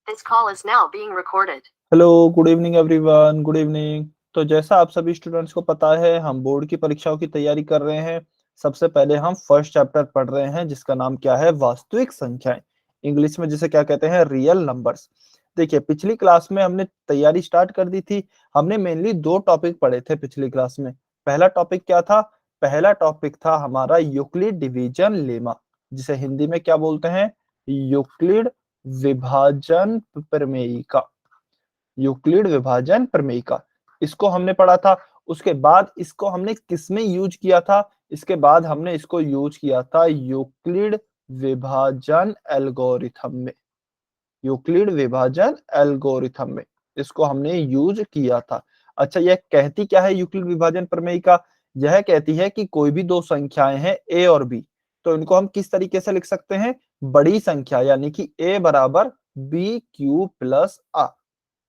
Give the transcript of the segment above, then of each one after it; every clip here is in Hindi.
This call is now being recorded. Hello, good evening everyone, good evening. तो जैसा आप सभी स्टूडेंट्स को पता है, हम बोर्ड की परीक्षाओं की तैयारी कर रहे हैं। सबसे पहले हम फर्स्ट चैप्टर पढ़ रहे हैं जिसका नाम क्या है, वास्तविक संख्याएं। इंग्लिश में जिसे क्या कहते हैं, रियल नंबर्स। देखिए, पिछली क्लास में हमने तैयारी स्टार्ट कर दी थी। हमने मेनली दो टॉपिक पढ़े थे पिछली क्लास में। पहला टॉपिक क्या था? पहला टॉपिक था हमारा यूक्लिड डिवीजन लेमा, जिसे हिंदी में क्या बोलते हैं, यूक्लिड विभाजन प्रमेयिका। यूक्लिड विभाजन प्रमेयिका, इसको हमने पढ़ा था। उसके बाद इसको हमने किसमें यूज किया था? इसके बाद हमने इसको यूज किया था यूक्लिड विभाजन एल्गोरिथम में। यूक्लिड विभाजन एल्गोरिथम में इसको हमने यूज किया था। अच्छा, यह कहती क्या है यूक्लिड विभाजन प्रमेयिका? यह कहती है कि कोई भी दो संख्याएं हैं ए और बी, तो इनको हम किस तरीके से लिख सकते हैं? बड़ी संख्या, यानी कि ए बराबर बी क्यू प्लस आर।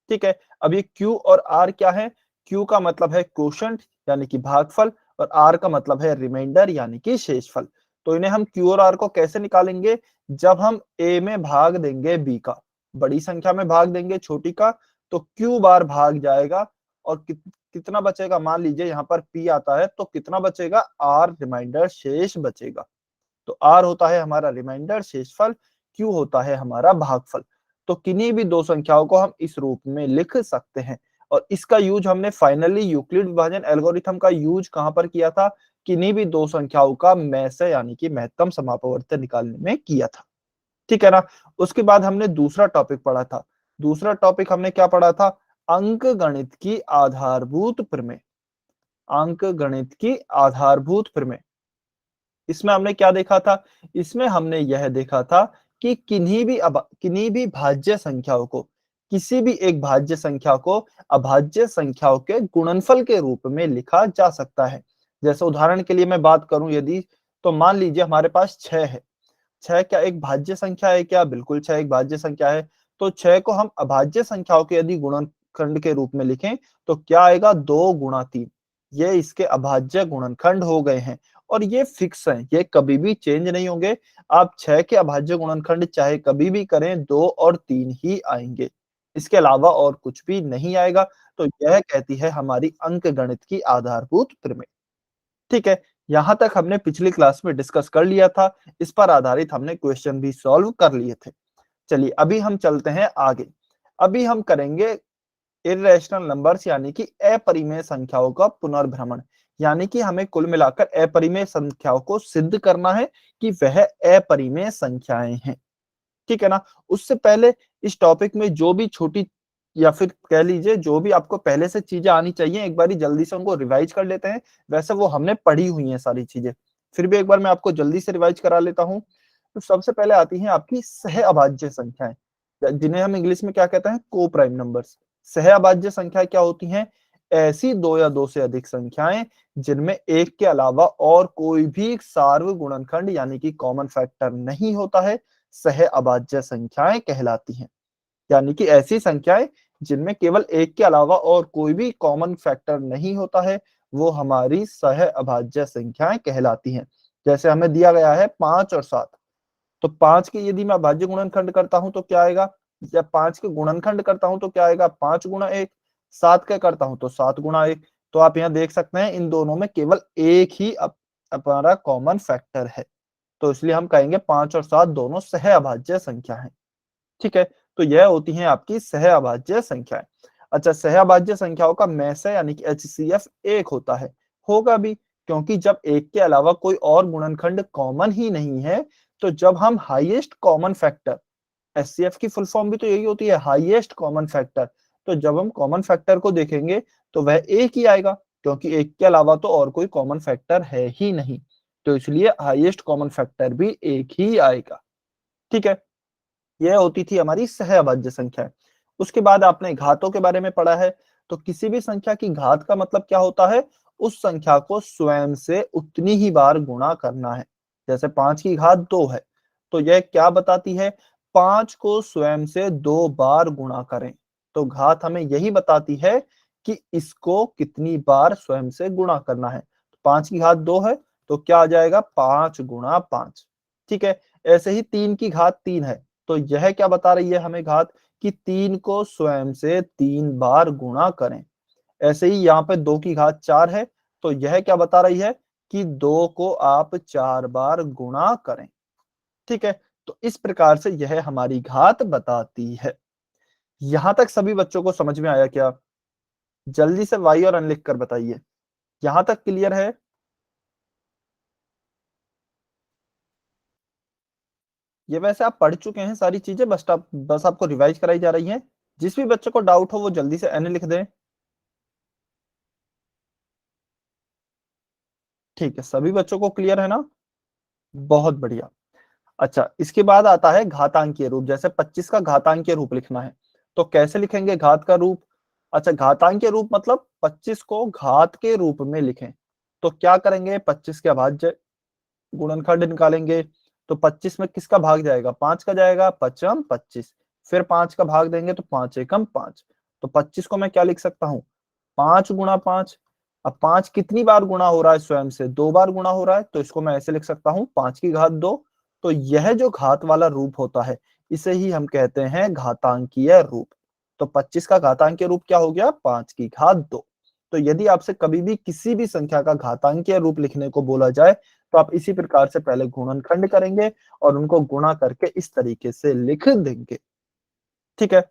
ठीक है। अब ये Q और R क्या है? Q का मतलब है क्वोशंट यानी कि भागफल, और R का मतलब है रिमाइंडर यानी कि शेषफल। तो इन्हें हम Q और R को कैसे निकालेंगे? जब हम A में भाग देंगे B का, बड़ी संख्या में भाग देंगे छोटी का, तो Q बार भाग जाएगा और कितना बचेगा? मान लीजिए यहाँ पर P आता है, तो कितना बचेगा? R रिमाइंडर शेष बचेगा। तो R होता है हमारा रिमाइंडर शेषफल, Q होता है हमारा भागफल। तो किन्हीं भी दो संख्याओं को हम इस रूप में लिख सकते हैं। और इसका यूज हमने फाइनली यूक्लिड विभाजन एल्गोरिथम का यूज कहां पर किया था? किन्हीं भी दो संख्याओं का मैसे यानी कि महत्तम समापवर्त निकालने में किया था। ठीक है ना? उसके बाद हमने दूसरा टॉपिक पढ़ा था। दूसरा टॉपिक हमने क्या पढ़ा था? अंक गणित की आधारभूत प्रमेय। अंक गणित की आधारभूत प्रमेय, इसमें हमने क्या देखा था? इसमें हमने यह देखा था कि किन्हीं भी भाज्य संख्याओं को, किसी भी एक भाज्य संख्या को अभाज्य संख्याओं के गुणनफल के रूप में लिखा जा सकता है। जैसे उदाहरण के लिए मैं बात करूं यदि, तो मान लीजिए हमारे पास 6 है। 6 क्या एक भाज्य संख्या है क्या? बिल्कुल 6 एक भाज्य संख्या है। तो 6 को हम अभाज्य संख्याओं के यदि गुणनखंड के रूप में लिखें तो क्या आएगा? 2 गुणा 3। ये इसके अभाज्य गुणनखंड हो गए हैं और ये फिक्स हैं, ये कभी भी चेंज नहीं होंगे। आप 6 के अभाज्य गुणनखंड चाहे कभी भी करें, 2 और 3 ही आएंगे, इसके अलावा और कुछ भी नहीं आएगा। तो यह कहती है हमारी अंक गणित की आधारभूत प्रमेय। ठीक है, यहां तक हमने पिछली क्लास में डिस्कस कर लिया था। इस पर आधारित हमने क्वेश्चन भी सॉल्व कर लिए थे। चलिए अभी हम चलते हैं आगे। अभी हम करेंगे इर्रेशनल नंबर्स यानी कि अपरिमेय संख्याओं का पुनर्भ्रमण। यानी कि हमें कुल मिलाकर अपरिमेय संख्याओं को सिद्ध करना है कि वह अपरिमेय संख्याएं हैं। ठीक है ना? उससे पहले इस टॉपिक में जो भी छोटी, या फिर कह लीजिए जो भी आपको पहले से चीजें आनी चाहिए, एक बारी जल्दी से उनको रिवाइज कर लेते हैं। वैसे वो हमने पढ़ी हुई हैं सारी चीजें, फिर भी एक बार मैं आपको जल्दी से रिवाइज करा लेता हूँ। तो सबसे पहले आती हैं आपकी सह अभाज्य संख्याएं, जिन्हें हम इंग्लिश में क्या कहते हैं? को प्राइम नंबर्स। सह अभाज्य संख्या क्या होती हैं? ऐसी दो या दो से अधिक संख्याएं जिनमें एक के अलावा और कोई भी सार्वगुणनखंड यानी कि कॉमन फैक्टर नहीं होता है, सह अभाज्य संख्याएं कहलाती हैं। यानी कि ऐसी संख्याएं जिनमें केवल एक के अलावा और कोई भी कॉमन फैक्टर नहीं होता है, वो हमारी सह अभाज्य संख्याएं कहलाती हैं। जैसे हमें दिया गया है 5 और 7, तो 5 के यदि मैं अभाज्य गुणनखंड करता हूं तो क्या आएगा? जब 5 के गुणनखंड करता हूं तो क्या आएगा? 5 गुणा 1। 7 का करता हूं तो 7 गुणा 1। तो आप यहाँ देख सकते हैं इन दोनों में केवल एक ही हमारा कॉमन फैक्टर है, तो इसलिए हम कहेंगे 5 और 7 दोनों सह अभाज्य संख्या है। ठीक है, तो यह होती हैं आपकी सह अभाज्य संख्याएं। अच्छा, सह अभाज्य संख्याओं का मैसे यानी कि HCF एक होता है, होगा भी, क्योंकि जब एक के अलावा कोई और गुणनखंड कॉमन ही नहीं है, तो जब हम हाईएस्ट कॉमन फैक्टर, HCF की फुल फॉर्म भी तो यही होती है, हाईएस्ट कॉमन फैक्टर, तो जब हम कॉमन फैक्टर को देखेंगे तो वह एक ही आएगा, क्योंकि एक के अलावा तो और कोई कॉमन फैक्टर है ही नहीं, तो इसलिए हाईएस्ट कॉमन फैक्टर भी एक ही आएगा। ठीक है, यह होती थी हमारी सहअभाज्य संख्या। उसके बाद आपने घातों के बारे में पढ़ा है। तो किसी भी संख्या की घात का मतलब क्या होता है? उस संख्या को स्वयं से उतनी ही बार गुणा करना है। जैसे 5 की घात 2 है, तो यह क्या बताती है? 5 को स्वयं से 2 बार गुणा करें। तो घात हमें यही बताती है कि इसको कितनी बार स्वयं से गुणा करना है। 5 की घात 2 है, तो क्या आ जाएगा? 5 गुणा 5। ठीक है, ऐसे ही 3 की घात 3 है, तो यह क्या बता रही है हमें घात कि 3 को स्वयं से 3 बार गुणा करें। ऐसे ही यहाँ पे 2 की घात 4 है, तो यह क्या बता रही है कि 2 को आप 4 बार गुणा करें। ठीक है, तो इस प्रकार से यह हमारी घात बताती है। यहां तक सभी बच्चों को समझ में आया क्या? जल्दी से वाई और अन लिख कर बताइए। यहां तक क्लियर है? ये वैसे आप पढ़ चुके हैं सारी चीजें, बस आपको रिवाइज कराई जा रही हैं। जिस भी बच्चे को डाउट हो वो जल्दी से एन लिख दें। ठीक है, सभी बच्चों को क्लियर है ना? बहुत बढ़िया। अच्छा, इसके बाद आता है घातांकीय रूप। जैसे 25 का घातांकीय रूप लिखना है, तो कैसे लिखेंगे घात का रूप? अच्छा, घातांकीय रूप मतलब 25 को घात के रूप में लिखें। तो क्या करेंगे? 25 के अभाज्य गुणनखंड निकालेंगे। तो 25 में किसका भाग जाएगा? 5 का जाएगा, पचम 25। फिर 5 का भाग देंगे तो 5 एकम 5। तो 25 को मैं क्या लिख सकता हूँ? 5 गुणा 5। अब 5 कितनी बार गुणा हो रहा है? स्वयं से 2 बार गुणा हो रहा है, तो इसको मैं ऐसे लिख सकता हूँ 5 की घात 2। तो यह जो घात वाला रूप होता है, इसे ही हम कहते हैं घातांकीय रूप। तो 25 का घातांकीय रूप क्या हो गया? 5 की घात 2। तो यदि आपसे कभी भी किसी भी संख्या का घातांकीय रूप लिखने को बोला जाए, तो आप इसी प्रकार से पहले गुणनखंड करेंगे और उनको गुणा करके इस तरीके से लिख देंगे। ठीक है,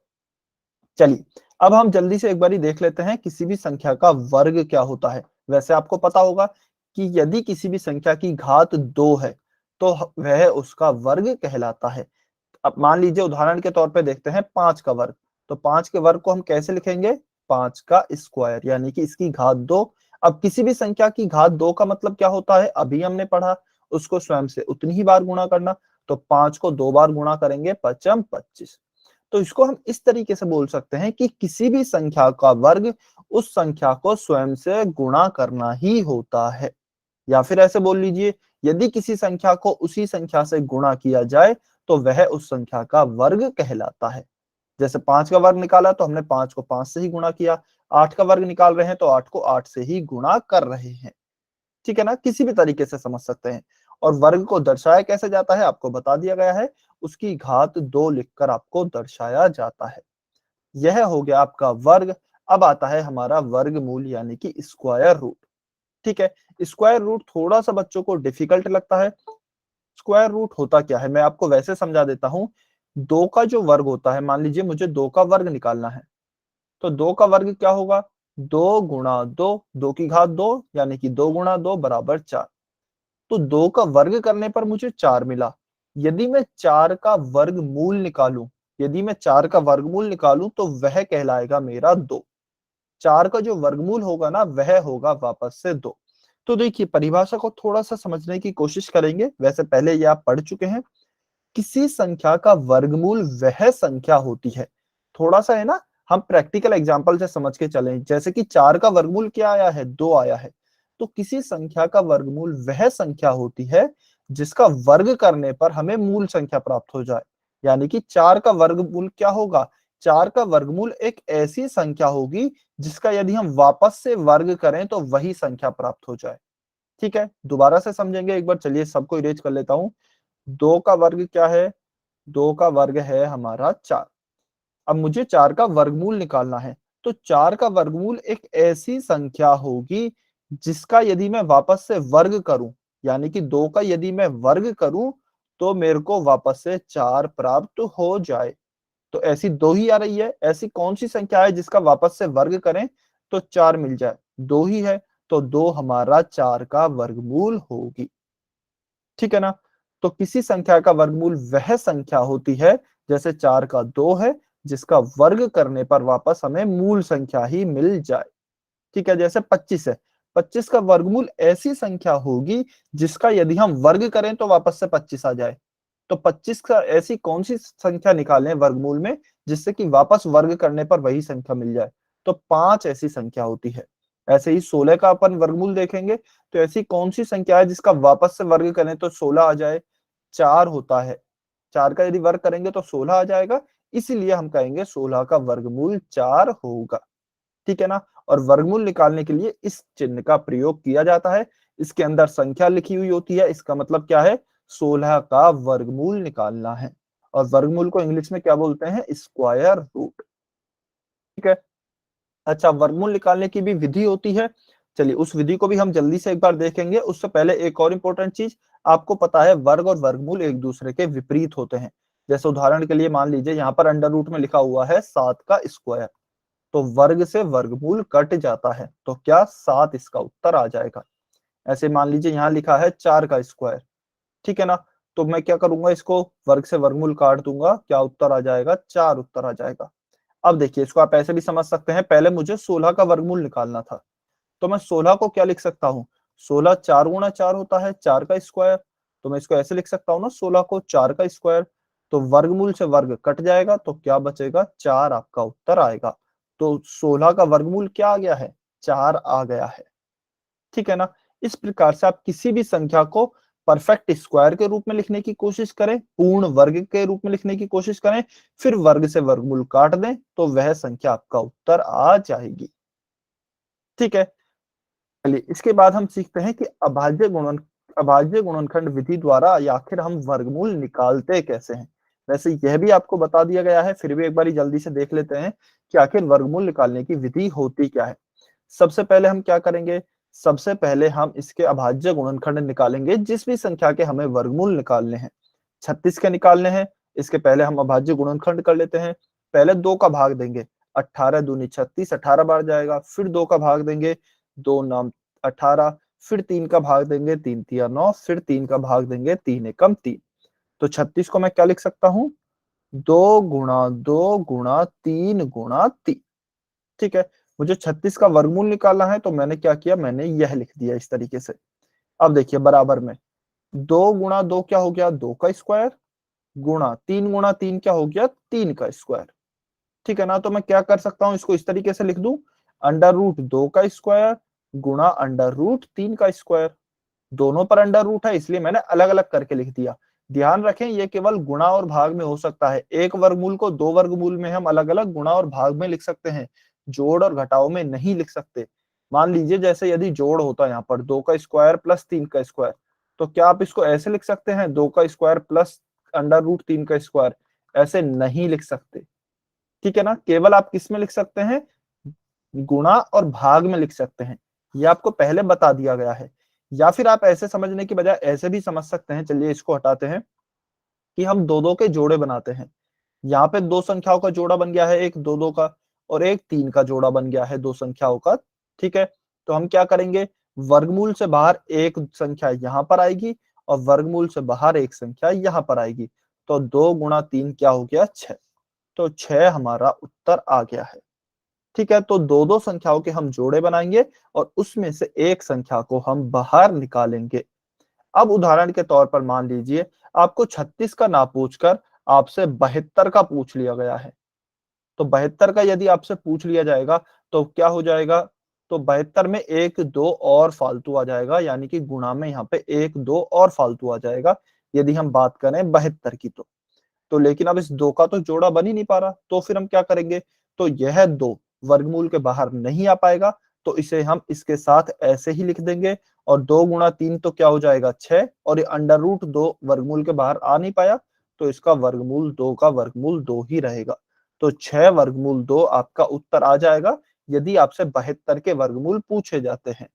चलिए अब हम जल्दी से एक बारी देख लेते हैं किसी भी संख्या का वर्ग क्या होता है। वैसे आपको पता होगा कि यदि किसी भी संख्या की घात 2 है, तो वह उसका वर्ग कहलाता है। अब मान लीजिए उदाहरण के तौर पे देखते हैं 5 का वर्ग। तो 5 के वर्ग को हम कैसे लिखेंगे? 5 का स्क्वायर, यानी कि इसकी घात 2। अब किसी भी संख्या की घात 2 का मतलब क्या होता है? अभी हमने पढ़ा, उसको स्वयं से उतनी ही बार गुणा करना। तो 5 को 2 बार गुणा करेंगे, पचम 25। तो इसको हम इस तरीके से बोल सकते हैं कि किसी भी संख्या का वर्ग उस संख्या को स्वयं से गुणा करना ही होता है। या फिर ऐसे बोल लीजिए, यदि किसी संख्या को उसी संख्या से गुणा किया जाए, तो वह उस संख्या का वर्ग कहलाता है। जैसे 5 का वर्ग निकाला तो हमने 5 को 5 से ही गुणा किया। 8 का वर्ग निकाल रहे हैं तो 8 को 8 से ही गुणा कर रहे हैं। ठीक है ना? किसी भी तरीके से समझ सकते हैं। और वर्ग को दर्शाया कैसे जाता है आपको बता दिया गया है। उसकी घात 2 लिखकर आपको दर्शाया जाता है। यह हो गया आपका वर्ग। अब आता है हमारा वर्गमूल यानी कि स्क्वायर रूट। ठीक है, स्क्वायर रूट थोड़ा सा बच्चों को डिफिकल्ट लगता है। स्क्वायर रूट होता क्या है, मैं आपको वैसे समझा देता हूं। 2 का जो वर्ग होता है, मान लीजिए मुझे 2 का वर्ग निकालना है, तो 2 का वर्ग क्या होगा? 2 गुणा 2, 2 की घात 2, यानी कि 2 गुणा 2 बराबर 4। तो 2 का वर्ग करने पर मुझे 4 मिला। यदि मैं 4 का वर्गमूल निकालूं, यदि मैं 4 का वर्गमूल निकालूं तो वह कहलाएगा मेरा 2। 4 का जो वर्गमूल होगा ना, वह होगा वापस से 2। तो देखिए, परिभाषा को थोड़ा सा समझने की कोशिश करेंगे। वैसे पहले ये आप पढ़ चुके हैं। किसी संख्या का वर्गमूल वह संख्या होती है। थोड़ा सा है ना, हम प्रैक्टिकल एग्जांपल से समझ के चलें। जैसे कि 4 का वर्गमूल क्या आया है? 2 आया है। तो किसी संख्या का वर्गमूल वह संख्या होती है जिसका वर्ग करने पर हमें मूल संख्या प्राप्त हो जाए। यानी कि 4 का वर्गमूल क्या होगा? 4 का वर्गमूल एक ऐसी संख्या होगी जिसका यदि हम वापस से वर्ग करें तो वही संख्या प्राप्त हो जाए। ठीक है, दोबारा से समझेंगे एक बार। चलिए सबको इरेज कर लेता हूं। 2 का वर्ग क्या है? 2 का वर्ग है हमारा 4। अब मुझे 4 का वर्गमूल निकालना है। तो 4 का वर्गमूल एक ऐसी संख्या होगी जिसका यदि मैं वापस से वर्ग करूं, यानी कि 2 का यदि मैं वर्ग करूं, तो मेरे को वापस से 4 प्राप्त हो जाए। तो ऐसी 2 ही आ रही है। ऐसी कौन सी संख्या है जिसका वापस से वर्ग करें तो 4 मिल जाए? 2 ही है। तो 2 हमारा 4 का वर्गमूल होगी। ठीक है ना? तो किसी संख्या का वर्गमूल वह संख्या होती है, जैसे 4 का 2 है, जिसका वर्ग करने पर वापस हमें मूल संख्या ही मिल जाए। ठीक है, जैसे 25 है। 25 का वर्गमूल ऐसी संख्या होगी जिसका यदि हम वर्ग करें तो वापस से 25 आ जाए। तो 25 का ऐसी कौन सी संख्या निकालें वर्गमूल में जिससे कि वापस वर्ग करने पर वही संख्या मिल जाए? तो 5 ऐसी संख्या होती है। ऐसे ही 16 का अपन वर्गमूल देखेंगे, तो ऐसी कौन सी संख्या है जिसका वापस से वर्ग करें तो 16 आ जाए? 4 होता है। 4 का यदि वर्ग करेंगे तो 16 आ जाएगा। इसीलिए हम कहेंगे 16 का वर्गमूल 4 होगा। ठीक है ना? और वर्गमूल निकालने के लिए इस चिन्ह का प्रयोग किया जाता है। इसके अंदर संख्या लिखी हुई होती है। इसका मतलब क्या है? 16 का वर्गमूल निकालना है। और वर्गमूल को इंग्लिश में क्या बोलते हैं? Square root. ठीक है। अच्छा, वर्गमूल निकालने की भी विधि होती है, चलिए उस विधि को भी हम जल्दी से एक बार देखेंगे। उससे पहले एक और इंपॉर्टेंट चीज, आपको पता है वर्ग और वर्गमूल एक दूसरे के विपरीत होते हैं। जैसे उदाहरण के लिए मान लीजिए यहाँ पर अंडर रूट में लिखा हुआ है 7 का स्क्वायर, तो वर्ग से वर्गमूल कट जाता है, तो क्या 7 इसका उत्तर आ जाएगा। ऐसे मान लीजिए यहाँ लिखा है 4 का स्क्वायर, ठीक है ना, तो मैं क्या करूंगा, इसको वर्ग से वर्गमूल काट दूंगा, क्या उत्तर आ जाएगा? 4 उत्तर आ जाएगा। अब देखिए इसको आप ऐसे भी समझ सकते हैं, पहले मुझे 16 का वर्गमूल निकालना था, तो मैं 16 को क्या लिख सकता हूँ? 16 4 गुणा 4 होता है 4 का स्क्वायर, तो मैं इसको ऐसे लिख सकता हूँ ना, 16 को 4 का स्क्वायर। तो वर्गमूल से वर्ग कट जाएगा, तो क्या बचेगा? 4 आपका उत्तर आएगा। तो 16 का वर्गमूल क्या आ गया है? 4 आ गया है। ठीक है ना। इस प्रकार से आप किसी भी संख्या को परफेक्ट स्क्वायर के रूप में लिखने की कोशिश करें, पूर्ण वर्ग के रूप में लिखने की कोशिश करें, फिर वर्ग से वर्गमूल काट दें, तो वह संख्या आपका उत्तर आ जाएगी। ठीक है। चलिए इसके बाद हम सीखते हैं कि अभाज्य गुणनखंड विधि द्वारा या आखिर हम वर्गमूल निकालते कैसे हैं। वैसे यह भी आपको बता दिया गया है, फिर भी एक बार जल्दी से देख लेते हैं कि आखिर वर्गमूल निकालने की विधि होती क्या है। सबसे पहले हम क्या करेंगे? सबसे पहले हम इसके अभाज्य गुणनखंड निकालेंगे, जिस भी संख्या के हमें वर्गमूल निकालने हैं। 36 के निकालने हैं, इसके पहले हम अभाज्य गुणनखंड कर लेते हैं। पहले 2 का भाग देंगे, 18 दूनी 36, 18 बार जाएगा, फिर 2 का भाग देंगे, 2 नाम 18, फिर 3 का भाग देंगे, 3 तिया 9, फिर 3 का भाग देंगे, 3 एकम 3। तो 36 को मैं क्या लिख सकता हूँ? 2 गुणा 2 गुणा 3 गुणा 3। ठीक है। मुझे 36 का वर्गमूल निकालना है, तो मैंने क्या किया? मैंने यह लिख दिया इस तरीके से। अब देखिए बराबर में 2 गुणा 2 क्या हो गया? 2 का स्क्वायर, गुणा 3 क्या हो गया? 3 का स्क्वायर। ठीक है ना। तो मैं क्या कर सकता हूं, इसको इस तरीके से लिख दूं, अंडर रूट 2 का स्क्वायर गुणा अंडर रूट 3 का स्क्वायर। दोनों पर अंडर रूट है, इसलिए मैंने अलग अलग करके लिख दिया। ध्यान रखें ये केवल गुणा और भाग में हो सकता है, एक वर्गमूल को 2 वर्गमूल में हम अलग अलग गुणा और भाग में लिख सकते हैं, जोड़ और घटाव में नहीं लिख सकते। मान लीजिए जैसे यदि जोड़ होता है यहाँ पर 2 का स्क्वायर प्लस 3 का स्क्वायर, तो क्या आप इसको ऐसे लिख सकते हैं 2 का स्क्वायर प्लस अंडर रूट 3 का स्क्वायर? ऐसे नहीं लिख सकते। ठीक है ना। केवल आप किस में लिख सकते हैं? गुणा और भाग में लिख सकते हैं, ये आपको पहले बता दिया गया है। या फिर आप ऐसे समझने की बजाय ऐसे भी समझ सकते हैं, चलिए इसको हटाते हैं, कि हम दो दो के जोड़े बनाते हैं। यहाँ पे दो संख्याओं का जोड़ा बन गया है, एक 2 2 का, और एक 3 का जोड़ा बन गया है दो संख्याओं का। ठीक है। तो हम क्या करेंगे? वर्गमूल से बाहर एक संख्या यहाँ पर आएगी, और वर्गमूल से बाहर एक संख्या यहाँ पर आएगी, तो 2 गुणा 3 क्या हो गया? 6। तो 6 हमारा उत्तर आ गया है। ठीक है। तो दो दो संख्याओं के हम जोड़े बनाएंगे, और उसमें से एक संख्या को हम बाहर निकालेंगे। अब उदाहरण के तौर पर मान लीजिए आपको 36 का ना पूछकर आपसे 72 का पूछ लिया गया है। तो 72 का यदि आपसे पूछ लिया जाएगा, तो क्या हो जाएगा? तो 72 में 1 2 और फालतू आ जाएगा, यानी कि गुणा में यहाँ पे 1 2 और फालतू आ जाएगा, यदि हम बात करें 72 की। तो लेकिन अब इस 2 का तो जोड़ा बन ही नहीं पा रहा, तो फिर हम क्या करेंगे? तो यह 2 वर्गमूल के बाहर नहीं आ पाएगा, तो इसे हम इसके साथ ऐसे ही लिख देंगे, और 2 गुणा 3 तो क्या हो जाएगा? 6, और ये अंडर रूट 2 वर्गमूल के बाहर आ नहीं पाया, तो इसका वर्गमूल 2 का वर्गमूल 2 ही रहेगा। तो 6 वर्गमूल 2 आपका उत्तर आ जाएगा, यदि आपसे 72 के वर्गमूल पूछे जाते हैं,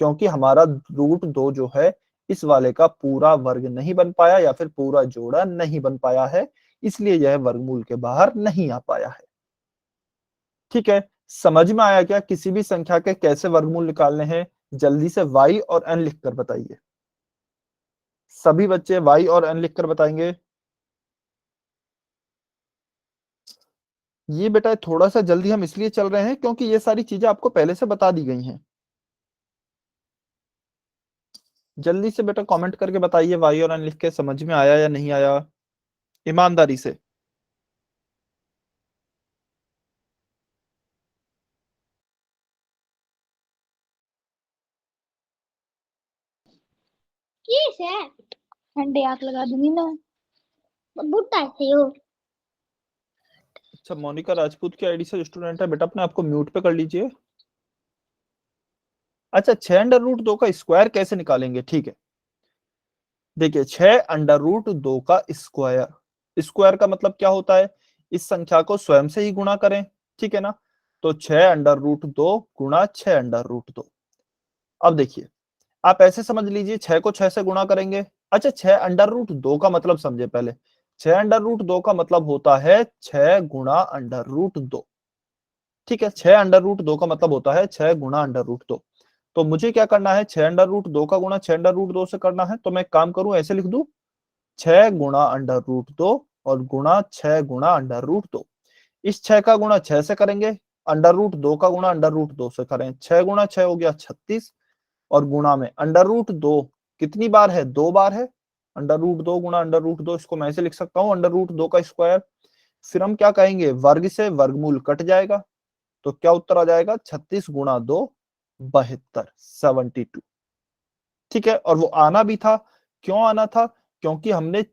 क्योंकि हमारा रूट 2 जो है इस वाले का पूरा वर्ग नहीं बन पाया, या फिर पूरा जोड़ा नहीं बन पाया है, इसलिए यह वर्गमूल के बाहर नहीं आ पाया है। ठीक है। समझ में आया क्या किसी भी संख्या के कैसे वर्गमूल निकालने हैं? जल्दी से y और n लिखकर बताइए। सभी बच्चे y और n लिखकर बताएंगे। ये बेटा थोड़ा सा जल्दी हम इसलिए चल रहे हैं क्योंकि ये सारी चीजें आपको पहले से बता दी गई हैं। जल्दी से बेटा कमेंट करके बताइए, y और n लिख के समझ में आया या नहीं आया, ईमानदारी से। है ठंडे आग लगा दूंगी ना, बुट्टा से हो। अच्छा, मोनिका राजपूत की आईडी से स्टूडेंट है बेटा, अपने आपको म्यूट पे कर लीजिए। अच्छा, 6 अंडर रूट 2 का स्क्वायर कैसे निकालेंगे? ठीक है, देखिए 6 अंडर रूट 2 का स्क्वायर, स्क्वायर का मतलब क्या होता है, इस संख्या को स्वयं से ही गुणा करें, ठीक है ना। तो 6√2 गुणा 6√2। अब देखिए, आप ऐसे समझ लीजिए 6 को 6 से गुणा करेंगे। अच्छा, 6√2 का मतलब समझे पहले। 6√2 का मतलब होता है 6 गुणा √2। ठीक है, 6√2 का मतलब होता है 6 गुणा √2। तो मुझे क्या करना है, 6√2 का गुणा 6√2 से करना है। तो मैं एक काम करूं, ऐसे लिख दूं, 6 गुणा √2 और गुणा 6 गुणा √2। इस 6 का गुणा 6 से करेंगे, √2 का गुणा √2 से करें, 6 गुणा 6 हो गया 36, और गुणा में √2 कितनी बार है, 2 बार है। √2 गुणा √2, इसको मैं ऐसे लिख सकता हूँ, √2 का स्क्वायर। फिर हम क्या कहेंगे, वर्ग से वर्गमूल कट जाएगा, तो क्या उत्तर आ जाएगा, 36 गुणा 2 72, 72। ठीक है, और वो आना भी था, क्यों आना था, क्योंकि हमने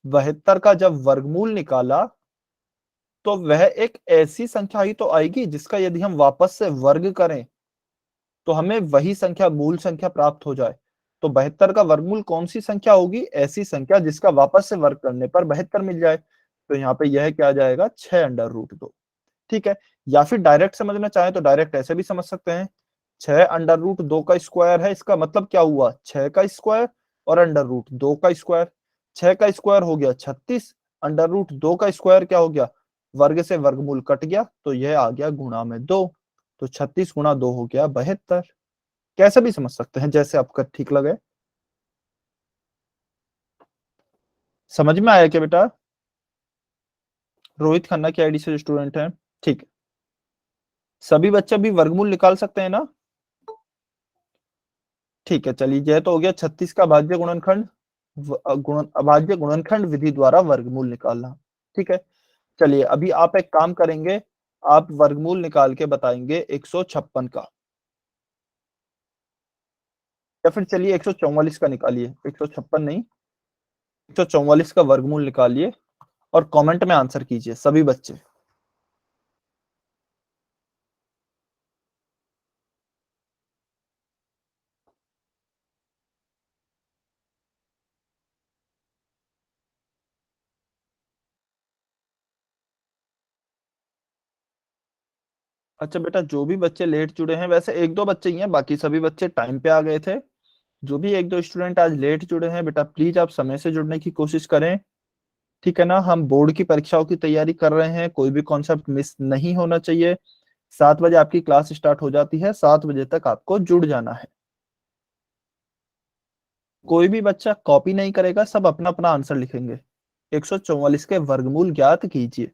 72 का जब वर्गमूल निकाला तो वह एक ऐसी संख्या ही तो आएगी जिसका यदि हम वापस से वर्ग करें तो हमें वही संख्या मूल संख्या प्राप्त हो जाए। तो 72 का वर्गमूल कौन सी संख्या होगी, ऐसी संख्या जिसका वापस से वर्ग करने पर 72 मिल जाए। तो यहाँ पे यह क्या आ जाएगा, 6√2। ठीक है, या फिर डायरेक्ट समझना चाहे तो डायरेक्ट ऐसे भी समझ सकते हैं, 6√2 का स्क्वायर है, इसका मतलब क्या हुआ, 6 का स्क्वायर और √2 का स्क्वायर। 6 का स्क्वायर हो गया 36, √2 का स्क्वायर क्या हो गया, वर्ग से वर्गमूल कट गया, तो यह आ गया गुणा में 2। तो 36 गुणा 2 हो गया 72। कैसे भी समझ सकते हैं, जैसे आपका ठीक लगे। समझ में आया क्या बेटा? रोहित खन्ना की आईडी से स्टूडेंट है, ठीक है। सभी बच्चे भी वर्गमूल निकाल सकते हैं ना? ठीक है, चलिए, यह तो हो गया 36 का भाज्य गुणनखंड, अभाज्य गुणनखंड विधि द्वारा वर्गमूल निकालना। ठीक है, चलिए अभी आप एक काम करेंगे, आप वर्गमूल निकाल के बताएंगे 156 का, या फिर चलिए 144 का निकालिए, 156 नहीं, 144 का वर्गमूल निकालिए और कमेंट में आंसर कीजिए सभी बच्चे। अच्छा बेटा, जो भी बच्चे लेट जुड़े हैं, वैसे एक दो बच्चे ही हैं, बाकी सभी बच्चे टाइम पे आ गए थे। जो भी एक दो स्टूडेंट आज लेट जुड़े हैं, बेटा प्लीज आप समय से जुड़ने की कोशिश करें। ठीक है ना, हम बोर्ड की परीक्षाओं की तैयारी कर रहे हैं, कोई भी कॉन्सेप्ट मिस नहीं होना चाहिए। 7 बजे आपकी क्लास स्टार्ट हो जाती है, 7 बजे तक आपको जुड़ जाना है। कोई भी बच्चा कॉपी नहीं करेगा, सब अपना अपना आंसर लिखेंगे। 144 के वर्गमूल ज्ञात कीजिए।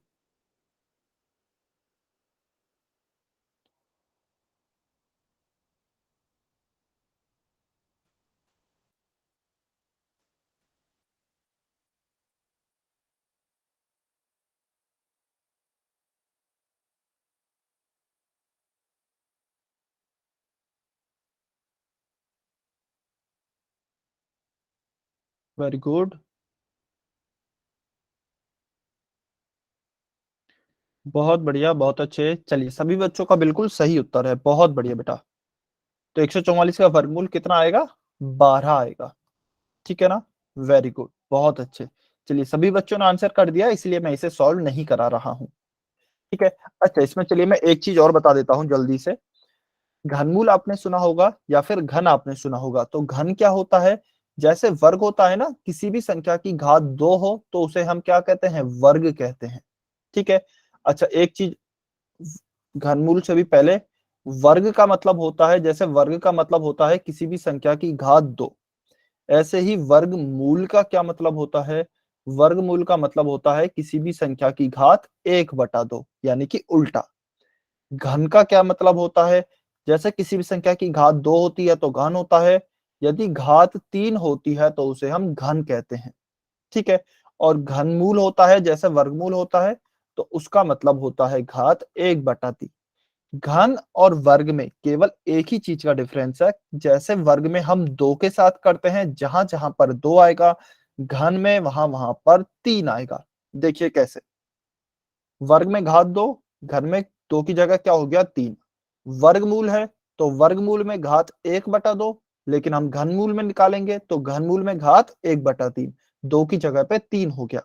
वेरी गुड, बहुत बढ़िया, बहुत अच्छे। चलिए, सभी बच्चों का बिल्कुल सही उत्तर है, बहुत बढ़िया बेटा। तो 144 का वर्गमूल कितना आएगा, 12 आएगा। ठीक है ना, वेरी गुड, बहुत अच्छे। चलिए, सभी बच्चों ने आंसर कर दिया, इसलिए मैं इसे सॉल्व नहीं करा रहा हूँ। ठीक है, अच्छा इसमें चलिए मैं एक चीज और बता देता हूँ जल्दी से। घनमूल आपने सुना होगा या फिर घन आपने सुना होगा, तो घन क्या होता है, जैसे वर्ग होता है ना, किसी भी संख्या की घात 2 हो तो उसे हम क्या कहते हैं, वर्ग कहते हैं। ठीक है, अच्छा एक चीज, घनमूल से भी पहले, वर्ग का मतलब होता है, जैसे वर्ग का मतलब होता है किसी भी संख्या की घात 2, ऐसे ही वर्गमूल का क्या मतलब होता है, वर्गमूल का मतलब होता है किसी भी संख्या की घात 1/2, यानी कि उल्टा। घन का क्या मतलब होता है, जैसे किसी भी संख्या की घात 2 होती है तो घन होता है, यदि घात 3 होती है तो उसे हम घन कहते हैं। ठीक है, और घनमूल होता है जैसे वर्गमूल होता है, तो उसका मतलब होता है घात 1/3। घन और वर्ग में केवल एक ही चीज का डिफरेंस है, जैसे वर्ग में हम 2 के साथ करते हैं, जहां जहां पर 2 आएगा, घन में वहां वहां पर 3 आएगा। देखिए कैसे, वर्ग में घात 2, घन में 2 की जगह क्या हो गया, 3। वर्गमूल है तो वर्गमूल में घात 1/2, लेकिन हम घनमूल में निकालेंगे तो घनमूल में घात 1/3, 2 की जगह पे 3 हो गया।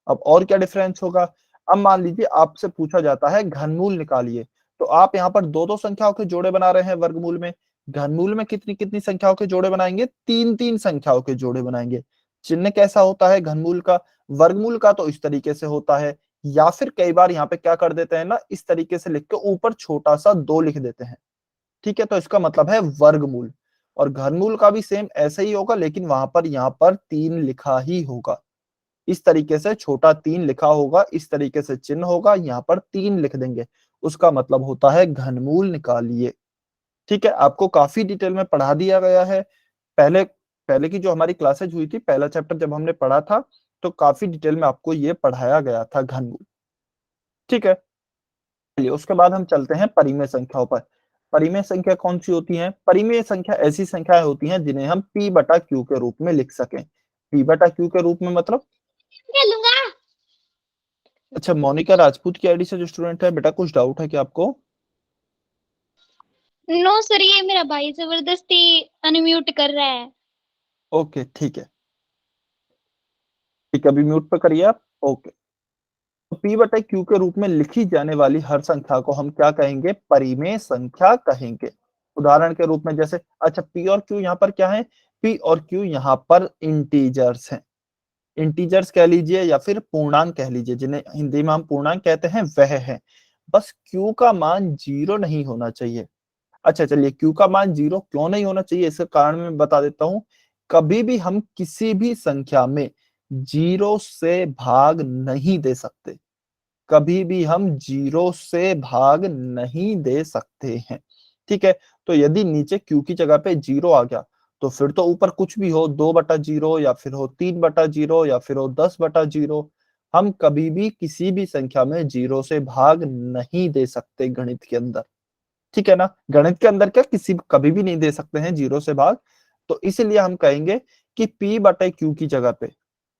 अब और क्या डिफरेंस होगा, अब मान लीजिए आपसे पूछा जाता है घनमूल निकालिए, तो आप यहाँ पर दो दो संख्याओं के जोड़े बना रहे हैं वर्गमूल में, घनमूल में कितनी कितनी संख्याओं के जोड़े बनाएंगे, तीन तीन संख्याओं के जोड़े बनाएंगे। चिन्ह कैसा होता है घनमूल का, वर्गमूल का तो इस तरीके से होता है, या फिर कई बार यहाँ पे क्या कर देते हैं ना, इस तरीके से लिख के ऊपर छोटा सा 2 लिख देते हैं, ठीक है, तो इसका मतलब है वर्गमूल। और घनमूल का भी सेम ऐसे ही होगा, लेकिन वहां पर यहाँ पर 3 लिखा ही होगा, इस तरीके से छोटा 3 लिखा होगा, इस तरीके से चिन्ह होगा, यहाँ पर 3 लिख देंगे, उसका मतलब होता है घनमूल निकालिए। ठीक है, आपको काफी डिटेल में पढ़ा दिया गया है, पहले पहले की जो हमारी क्लासेज हुई थी, पहला चैप्टर जब हमने पढ़ा था, तो काफी डिटेल में आपको ये पढ़ाया गया था घनमूल। ठीक है, चलिए उसके बाद हम चलते हैं परिमेय संख्याओं पर। परिमेय संख्या कौन सी होती है, परिमेय संख्या ऐसी संख्याएं होती हैं जिन्हें हम p बटा q के रूप में लिख सकें। p बटा q के रूप में मतलब, अच्छा मोनिका राजपूत की आईडी से जो स्टूडेंट है, बेटा कुछ डाउट है क्या आपको? नो सर, ये मेरा भाई जबरदस्ती अनम्यूट कर रहा है। ओके ठीक है, ठीक है, अभी म्यूट पे करिए आप। ओके, तो p बटा q के रूप में लिखी जाने वाली हर संख्या को हम क्या कहेंगे, परिमेय संख्या कहेंगे। उदाहरण के रूप में जैसे, अच्छा p और q यहाँ पर क्या है, p और q यहाँ पर इंटीजर्स हैं, इंटीजर्स कह लीजिए या फिर पूर्णांक कह लीजिए, जिन्हें हिंदी में हम पूर्णांक कहते हैं, वह है। बस q का मान 0 नहीं होना चाहिए। अच्छा चलिए, q का मान 0 क्यों नहीं होना चाहिए, इसका कारण मैं बता देता हूं। कभी भी हम किसी भी संख्या में 0 से भाग नहीं दे सकते, कभी भी हम 0 से भाग नहीं दे सकते हैं। ठीक है, तो यदि नीचे q की जगह पे 0 आ गया, तो फिर तो ऊपर कुछ भी हो, 2/0 या फिर हो 3/0 या फिर हो 10/0, हम कभी भी किसी भी संख्या में 0 से भाग नहीं दे सकते गणित के अंदर। ठीक है ना, गणित के अंदर क्या किसी कभी भी नहीं दे सकते हैं 0 से भाग। तो इसलिए हम कहेंगे कि p बटे q की जगह पे,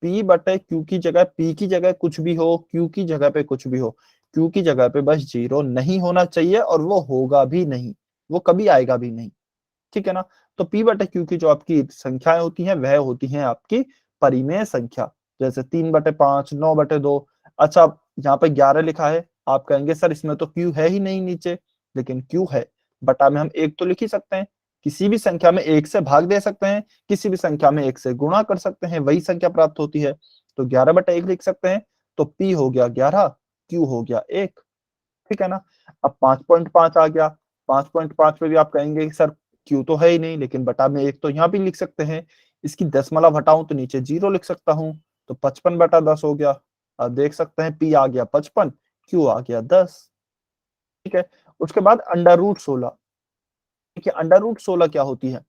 p बटे q की जगह, p की जगह कुछ भी हो, q की जगह पे कुछ भी हो, q की जगह पे बस 0 नहीं होना चाहिए, और वो होगा भी नहीं, वो कभी आएगा भी नहीं। ठीक है ना, तो p बटे q की जो आपकी संख्याएं होती हैं, वह होती हैं आपकी परिमेय संख्या, जैसे 3/5, 9/2। अच्छा, यहाँ पे 11 लिखा है, आप कहेंगे सर इसमें तो q है ही नहीं नीचे, लेकिन q है, बटा में हम एक तो लिख ही सकते हैं, किसी भी संख्या में एक से भाग दे सकते हैं, किसी भी संख्या में एक से गुणा कर सकते हैं, वही संख्या प्राप्त होती है। तो 11/1 लिख सकते हैं, तो p हो गया 11, q हो गया 1। ठीक है ना, अब 5.5 आ गया, 5.5 पे भी आप कहेंगे कि सर क्यू तो है ही नहीं, लेकिन बटा में एक तो यहाँ भी लिख सकते हैं, इसकी दशमलव हटाऊं तो नीचे 0 लिख सकता हूं, तो 55/10 हो गया। अब देख सकते हैं पी आ गया 55, क्यू आ गया 10। ठीक है, उसके बाद अंडर रूट 16। देखिए अंडर रूट 16 क्या होती है,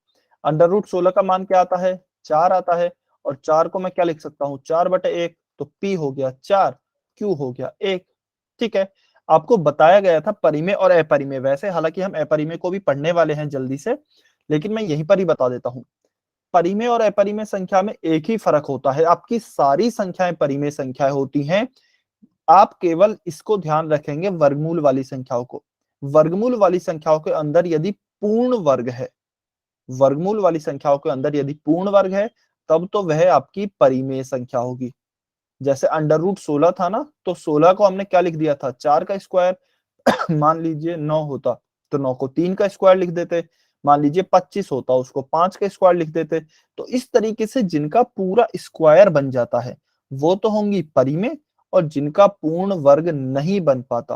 अंडर रूट 16 का मान क्या आता है, 4 आता है, और 4 को मैं क्या लिख सकता हूँ, 4/1, तो p हो गया 4, q हो गया 1। ठीक है, आपको बताया गया था परिमेय और अपरिमेय, वैसे हालांकि हम अपरिमेय को भी पढ़ने वाले हैं जल्दी से, लेकिन मैं यहीं पर ही बता देता हूँ। परिमेय और अपरिमेय संख्या में एक ही फर्क होता है, आपकी सारी संख्याएं परिमेय संख्याएं होती हैं, आप केवल इसको ध्यान रखेंगे वर्गमूल वाली संख्याओं को। वर्गमूल वाली संख्याओं के अंदर यदि पूर्ण वर्ग है, वर्गमूल वाली संख्याओं के अंदर यदि पूर्ण वर्ग है, तब तो वह आपकी परिमेय संख्या होगी। जैसे अंडर रूट 16 था ना, तो 16 को हमने क्या लिख दिया था, 4 का स्क्वायर। मान लीजिए 9 होता, तो 9 को 3 का स्क्वायर लिख देते। मान लीजिए 25 होता, उसको 5 का स्क्वायर लिख देते। तो इस तरीके से जिनका पूरा स्क्वायर बन जाता है, वो तो होंगी परिमेय, और जिनका पूर्ण वर्ग नहीं बन पाता,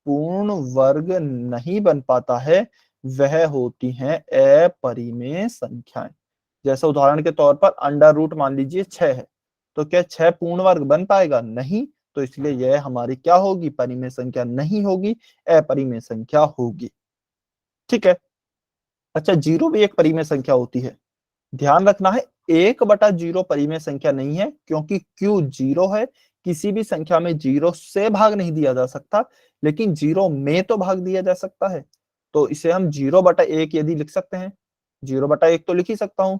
पूर्ण वर्ग नहीं बन पाता है, वह होती हैं अपरिमेय संख्याएं। जैसे उदाहरण के तौर पर अंडर रूट मान लीजिए 6 है, तो क्या 6 पूर्ण वर्ग बन पाएगा, नहीं, तो इसलिए यह हमारी क्या होगी, परिमेय संख्या नहीं होगी, अपरिमेय संख्या होगी। ठीक है, अच्छा 0 भी एक परिमेय संख्या होती है, ध्यान रखना है, 1/0 परिमेय संख्या नहीं है, क्योंकि q 0 है, किसी भी संख्या में 0 से भाग नहीं दिया जा सकता, लेकिन 0 में तो भाग दिया जा सकता है। तो इसे हम 0/1 यदि लिख सकते हैं, 0/1 तो लिख ही सकता हूं।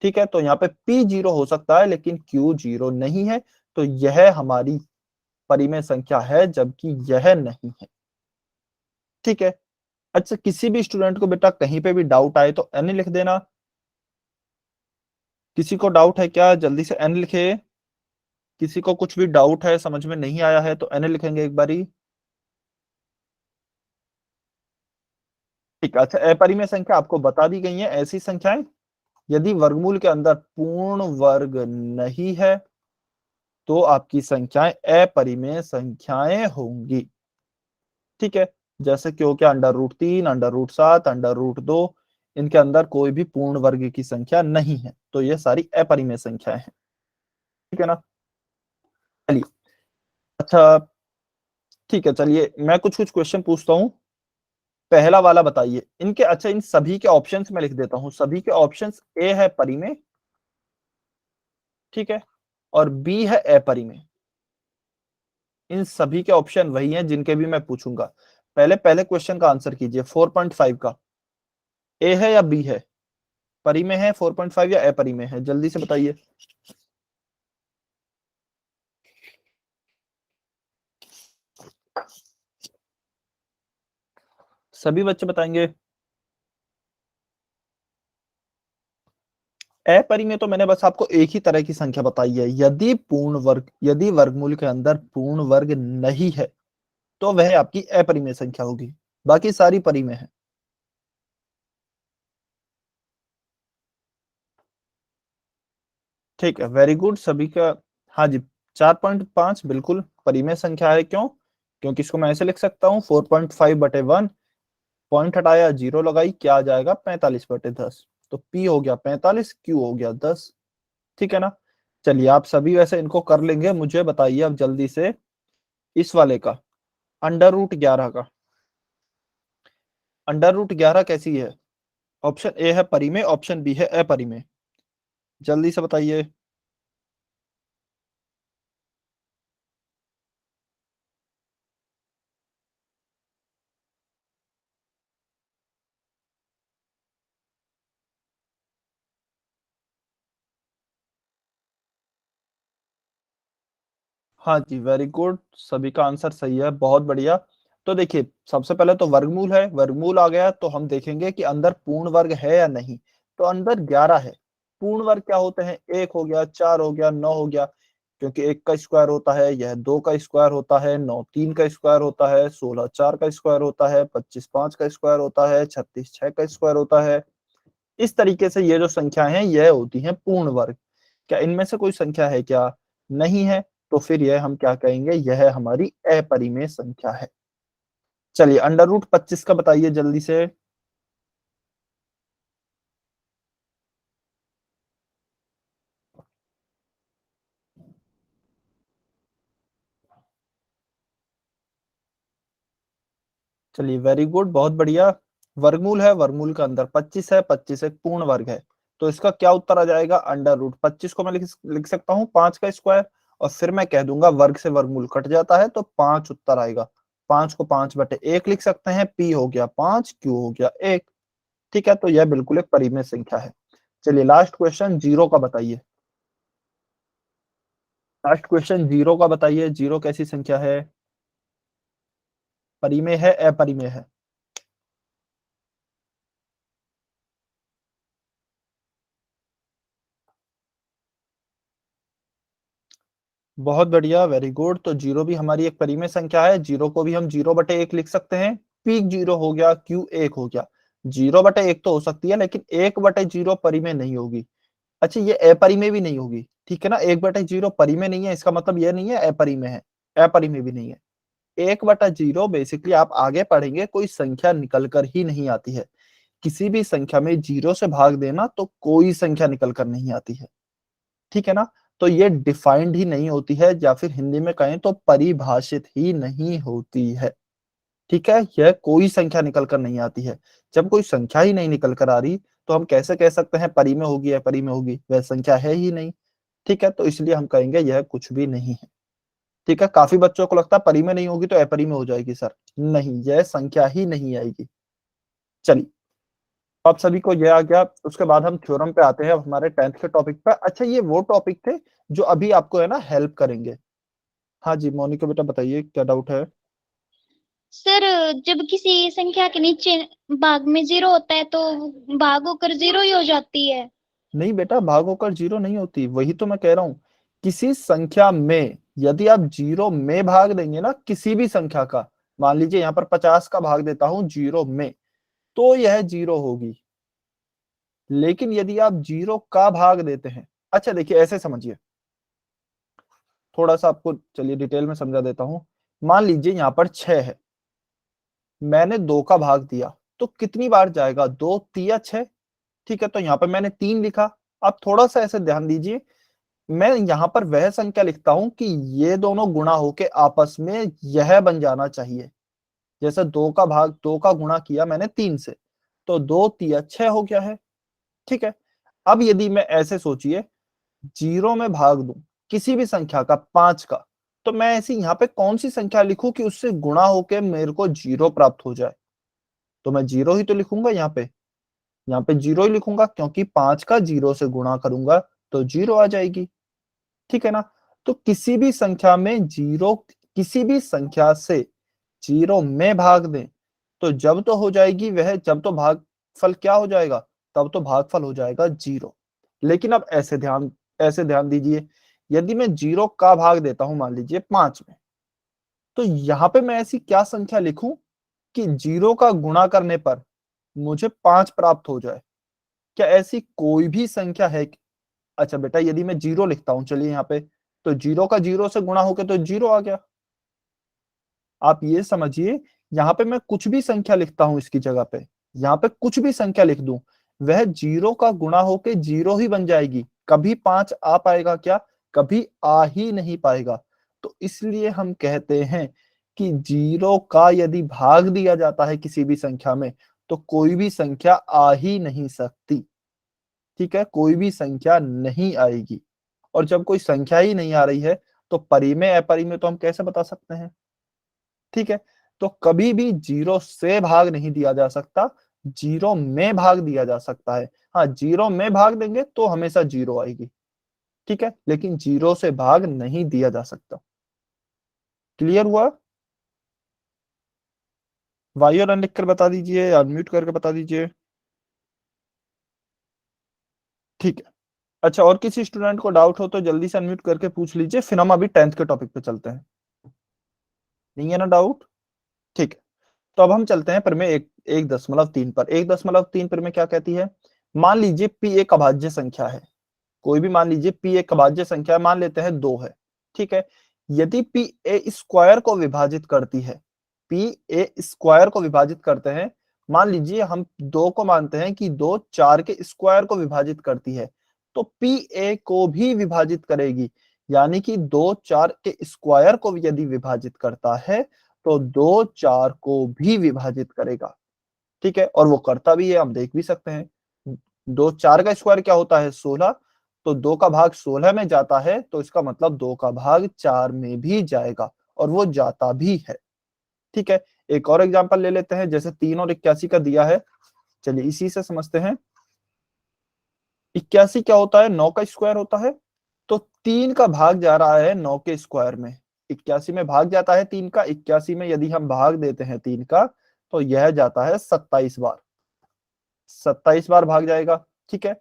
ठीक है, तो यहाँ पे p 0 हो सकता है, लेकिन q 0 नहीं है, तो यह हमारी परिमेय संख्या है, जबकि यह नहीं है। ठीक है, अच्छा किसी भी स्टूडेंट को बेटा कहीं पे भी डाउट आए तो n लिख देना। किसी को डाउट है क्या, जल्दी से n लिखे। किसी को कुछ भी डाउट है, समझ में नहीं आया है तो एन लिखेंगे एक बारी। ठीक है। अच्छा, अपरिमेय संख्या आपको बता दी गई है। ऐसी संख्याएं यदि वर्गमूल के अंदर पूर्ण वर्ग नहीं है तो आपकी संख्याएं अपरिमेय संख्याएं होंगी। ठीक है। जैसे कि हो गया √3, √7, √2, इनके अंदर कोई भी पूर्ण वर्ग की संख्या नहीं है, तो ये सारी अपरिमेय संख्याएं हैं। ठीक है ना। चलिए। अच्छा, ठीक है, चलिए मैं कुछ कुछ क्वेश्चन पूछता हूँ। पहला वाला बताइए इनके, अच्छा इन सभी के ऑप्शंस में लिख देता हूं। सभी के ऑप्शंस, ए है परिमेय, ठीक है, और बी है अपरिमेय। इन सभी के ऑप्शन वही हैं जिनके भी मैं पूछूंगा। पहले पहले क्वेश्चन का आंसर कीजिए। 4.5 का ए है या बी है? परिमेय है 4.5 या अपरिमेय है? जल्दी से बताइए। सभी बच्चे बताएंगे। अपरिमेय तो मैंने बस आपको एक ही तरह की संख्या बताई है। यदि वर्गमूल के अंदर पूर्ण वर्ग नहीं है तो वह आपकी अपरिमेय संख्या होगी, बाकी सारी परिमेय है। ठीक है, वेरी गुड सभी का। हाँ जी, 4.5 बिल्कुल परिमेय संख्या है। क्यों? क्योंकि इसको मैं ऐसे लिख सकता हूँ 4.5/1, पॉइंट हटाया, जीरो लगाई, क्या आ जाएगा? 45/10। तो पी हो गया 45, क्यू हो गया 10। ठीक है ना। चलिए, आप सभी वैसे इनको कर लेंगे। मुझे बताइए अब जल्दी से इस वाले का, √11 का। √11 कैसी है? ऑप्शन ए है परिमेय, ऑप्शन बी है अपरिमेय। जल्दी से बताइए। हाँ जी, वेरी गुड, सभी का आंसर सही है, बहुत बढ़िया। तो देखिए, सबसे पहले तो वर्गमूल है, वर्गमूल आ गया तो हम देखेंगे कि अंदर पूर्ण वर्ग है या नहीं। तो अंदर 11 है। पूर्ण वर्ग क्या होते हैं? 1 हो गया, 4 हो गया, 9 हो गया, क्योंकि 1 का स्क्वायर होता है, यह 2 का स्क्वायर होता है, 9 3 का स्क्वायर होता है, 16 4 का स्क्वायर होता है, 25 5 का स्क्वायर होता है, 36 6 का स्क्वायर होता है। इस तरीके से ये जो संख्या है यह होती है पूर्ण वर्ग। क्या इनमें से कोई संख्या है क्या? नहीं है। तो फिर यह हम क्या कहेंगे? यह हमारी अपरिमेय संख्या है। चलिए, √25 का बताइए जल्दी से। चलिए, वेरी गुड, बहुत बढ़िया। वर्गमूल है, वर्गमूल का अंदर 25 है, 25 एक पूर्ण वर्ग है, तो इसका क्या उत्तर आ जाएगा? √25 को मैं लिख सकता हूँ 5 का स्क्वायर, और फिर मैं कह दूंगा वर्ग से वर्गमूल कट जाता है तो 5 उत्तर आएगा। 5 को 5/1 लिख सकते हैं, पी हो गया 5, क्यू हो गया 1। ठीक है, तो यह बिल्कुल एक परिमेय संख्या है। चलिए, लास्ट क्वेश्चन जीरो का बताइए। लास्ट क्वेश्चन जीरो का बताइए, जीरो कैसी संख्या है? परिमेय है अपरिमेय है? बहुत बढ़िया, वेरी गुड। तो जीरो भी हमारी एक परिमेय संख्या है। जीरो को भी हम 0/1 लिख सकते हैं। पीक जीरो हो गया, क्यू 1 हो गया। 0/1 तो हो सकती है, लेकिन 1/0 परिमेय नहीं होगी। अच्छा, ये अपरिमेय भी नहीं होगी। ठीक है ना, 1/0 परिमेय नहीं है, इसका मतलब ये नहीं है अपरिमेय है। अपरिमेय भी नहीं है। 1/0 बेसिकली आप आगे पढ़ेंगे, कोई संख्या निकल कर ही नहीं आती है। किसी भी संख्या में जीरो से भाग देना तो कोई संख्या निकल कर नहीं आती है। ठीक है ना। तो ये डिफाइंड ही नहीं होती है, या फिर हिंदी में कहें तो परिभाषित ही नहीं होती है। ठीक है, यह कोई संख्या निकल कर नहीं आती है। जब कोई संख्या ही नहीं निकल कर आ रही तो हम कैसे कह सकते हैं परिमेय होगी या परिमेय होगी? वह संख्या है ही नहीं। ठीक है, तो इसलिए हम कहेंगे यह कुछ भी नहीं है। ठीक है, काफी बच्चों को लगता है परिमेय नहीं होगी तो अपरिमेय हो जाएगी सर। नहीं, यह संख्या ही नहीं आएगी। चलिए, आप सभी को यह आ गया। उसके बाद हम थ्योरम पे आते हैं, अब हमारे 10th के टॉपिक पे। अच्छा, ये वो टॉपिक थे जो अभी आपको है ना हेल्प करेंगे। हाँ जी, मोनिका बेटा बताइए, क्या डाउट है? सर, जब किसी संख्या के नीचे भाग में 0 होता है तो भाग होकर 0 ही हो जाती है। नहीं बेटा, भाग होकर जीरो नहीं होती, वही तो मैं कह रहा हूँ। किसी संख्या में यदि आप 0 में भाग देंगे ना, किसी भी संख्या का, मान लीजिए यहाँ पर 50 का भाग देता हूं 0 में, तो यह 0 होगी। लेकिन यदि आप 0 का भाग देते हैं, अच्छा देखिए ऐसे समझिए, थोड़ा सा आपको चलिए डिटेल में समझा देता हूं। मान लीजिए यहाँ पर 6 है, मैंने 2 का भाग दिया, तो कितनी बार जाएगा? 2 तिया 6, ठीक है, तो यहाँ पर मैंने 3 लिखा। आप थोड़ा सा ऐसे ध्यान दीजिए, मैं यहाँ पर वह संख्या लिखता हूं कि ये दोनों गुणा होके आपस में यह बन जाना चाहिए। जैसे 2 का गुणा किया मैंने 3 से, तो 2 तिया 6 हो गया है, ठीक है। अब यदि मैं ऐसे सोचिए, 0 में भाग दूं किसी भी संख्या का 5 का, तो मैं ऐसी यहाँ पे कौन सी संख्या लिखूं कि उससे गुणा होके मेरे को 0 प्राप्त हो जाए? तो मैं 0 ही तो लिखूंगा यहाँ पे 0 ही लिखूंगा, क्योंकि 5 का 0 से गुणा करूंगा तो 0 आ जाएगी, ठीक है ना। तो किसी भी संख्या में 0, किसी भी संख्या से 0 में भाग दें तो जब तो हो जाएगी वह, जब तो भागफल क्या हो जाएगा? तब तो भागफल हो जाएगा 0। लेकिन अब ऐसे ध्यान दीजिए, यदि मैं 0 का भाग देता हूं मान लीजिए 5 में, तो यहां पे मैं ऐसी क्या संख्या लिखूं कि 0 का गुणा करने पर मुझे 5 प्राप्त हो जाए? क्या ऐसी कोई भी संख्या है? अच्छा बेटा, यदि मैं 0 लिखता हूं, चलिए यहाँ पे, तो 0 का 0 से गुणा होके तो 0 आ गया। आप ये समझिए, यहाँ पे मैं कुछ भी संख्या लिखता हूं इसकी जगह पे, यहाँ पे कुछ भी संख्या लिख दूं, वह 0 का गुणा होके 0 ही बन जाएगी। कभी 5 आ पाएगा क्या? कभी आ ही नहीं पाएगा। तो इसलिए हम कहते हैं कि 0 का यदि भाग दिया जाता है किसी भी संख्या में, तो कोई भी संख्या आ ही नहीं सकती, ठीक है, कोई भी संख्या नहीं आएगी। और जब कोई संख्या ही नहीं आ रही है, तो परिमेय अपरिमेय तो हम कैसे बता सकते हैं? ठीक है, तो कभी भी 0 से भाग नहीं दिया जा सकता, 0 में भाग दिया जा सकता है। हाँ, 0 में भाग देंगे तो हमेशा 0 आएगी, ठीक है, लेकिन 0 से भाग नहीं दिया जा सकता। क्लियर हुआ? वाई और अन लिखकर बता दीजिए, अनम्यूट करके बता दीजिए। ठीक है। अच्छा, और किसी स्टूडेंट को डाउट हो तो जल्दी से अनम्यूट करके पूछ लीजिए, फिर हम अभी 10th के टॉपिक पे चलते हैं। नहीं है ना डाउट? ठीक है, तो अब हम चलते हैं प्रमेय 1.3 पर। 1.3 प्रमेय क्या कहती है? मान लीजिए p एक अभाज्य संख्या है, कोई भी मान लीजिए p एक अभाज्य संख्या है, मान लेते हैं 2 है, ठीक है। यदि p a स्क्वायर को विभाजित करती है, p a स्क्वायर को विभाजित करते हैं, मान लीजिए हम 2 को मानते हैं कि 2 4 के स्क्वायर को विभाजित करती है, तो p a को भी विभाजित करेगी, यानी कि 2 4 के स्क्वायर को यदि विभाजित करता है तो 2 4 को भी विभाजित करेगा, ठीक है, और वो करता भी है, हम देख भी सकते हैं। 2 4 का स्क्वायर क्या होता है? 16, तो 2 का भाग 16 में जाता है, तो इसका मतलब 2 का भाग 4 में भी जाएगा, और वो जाता भी है, ठीक है। एक और एग्जांपल ले लेते हैं, जैसे 3 और 81 का दिया है, चलिए इसी से समझते हैं। 81 क्या होता है? 9 का स्क्वायर होता है, तो 3 का भाग जा रहा है 9 के स्क्वायर में, 81 में भाग जाता है 3 का, 81 में यदि हम भाग देते हैं 3 का, तो यह जाता है 27 बार, 27 बार भाग जाएगा, ठीक है।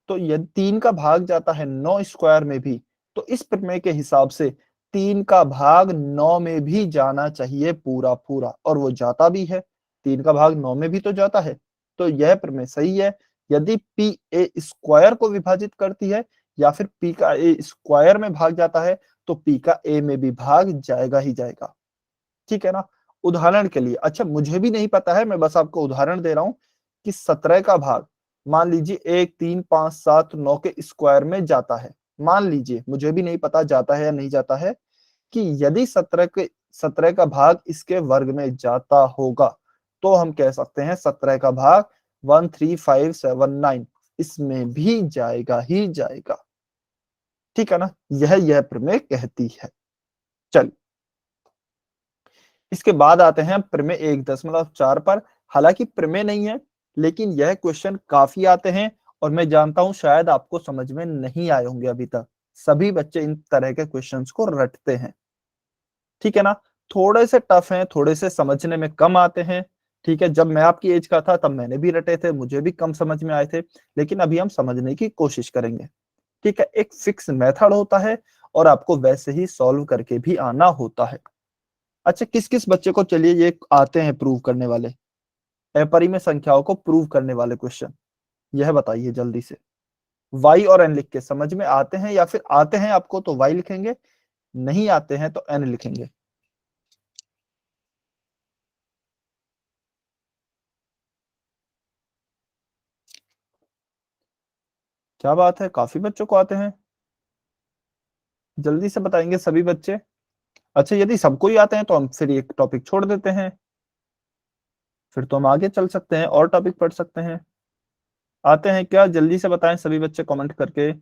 तो यदि 3 का भाग जाता है 9 स्क्वायर में भी, तो इस प्रमेय के हिसाब से 3 का भाग 9 में भी जाना चाहिए पूरा पूरा, और वो जाता भी है, 3 का भाग 9 में भी तो जाता है, तो यह प्रमेय सही है। यदि p a स्क्वायर को विभाजित करती है या फिर p का a स्क्वायर में भाग जाता है, तो p का a में भी भाग जाएगा ही जाएगा, ठीक है ना। उदाहरण के लिए, अच्छा मुझे भी नहीं पता है, मैं बस आपको उदाहरण दे रहा हूं कि 17 का भाग मान लीजिए 1 3 5 7 9 के स्क्वायर में जाता है, मान लीजिए, मुझे भी नहीं पता जाता है या नहीं जाता है, कि यदि 17 का भाग इसके वर्ग में जाता होगा, तो हम कह सकते हैं 17 का भाग 13579 इसमें भी जाएगा ही जाएगा, ठीक है ना। यह प्रमेय कहती है। चल, इसके बाद आते हैं प्रमेय 1.4 पर। हालांकि प्रमेय नहीं है, लेकिन यह क्वेश्चन काफी आते हैं, और मैं जानता हूं शायद आपको समझ में नहीं आए होंगे अभी तक। सभी बच्चे इन तरह के क्वेश्चंस को रटते हैं, ठीक है ना। थोड़े से टफ हैं, थोड़े से समझने में कम आते हैं, ठीक है। जब मैं आपकी एज का था तब मैंने भी रटे थे, मुझे भी कम समझ में आए थे, लेकिन अभी हम समझने की कोशिश करेंगे, ठीक है। एक फिक्स मेथड होता है और आपको वैसे ही सॉल्व करके भी आना होता है। अच्छा, किस किस बच्चे को चलिए ये आते हैं प्रूव करने वाले, अपरिमेय संख्याओं को प्रूव करने वाले क्वेश्चन, यह बताइए जल्दी से। y और n लिख के समझ में आते हैं, या फिर आते हैं आपको तो y लिखेंगे, नहीं आते हैं तो n लिखेंगे। क्या बात है, काफी बच्चों को आते हैं, जल्दी से बताएंगे सभी बच्चे। अच्छा, यदि सबको ही आते हैं तो हम फिर एक टॉपिक छोड़ देते हैं, फिर तो हम आगे चल सकते हैं और टॉपिक पढ़ सकते हैं। आते हैं क्या, जल्दी से बताएं सभी बच्चे कमेंट करके।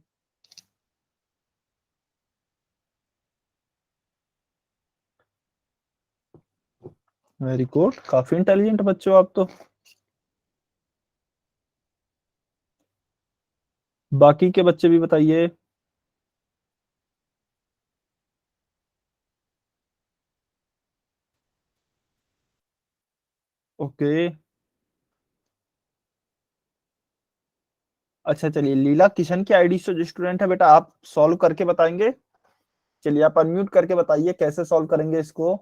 वेरी गुड, काफी इंटेलिजेंट बच्चे हो आप तो। बाकी के बच्चे भी बताइए। ओके, अच्छा चलिए, लीला किशन की आईडी से जो स्टूडेंट है बेटा, आप सॉल्व करके बताएंगे। चलिए आप अनम्यूट करके बताइए कैसे सॉल्व करेंगे इसको।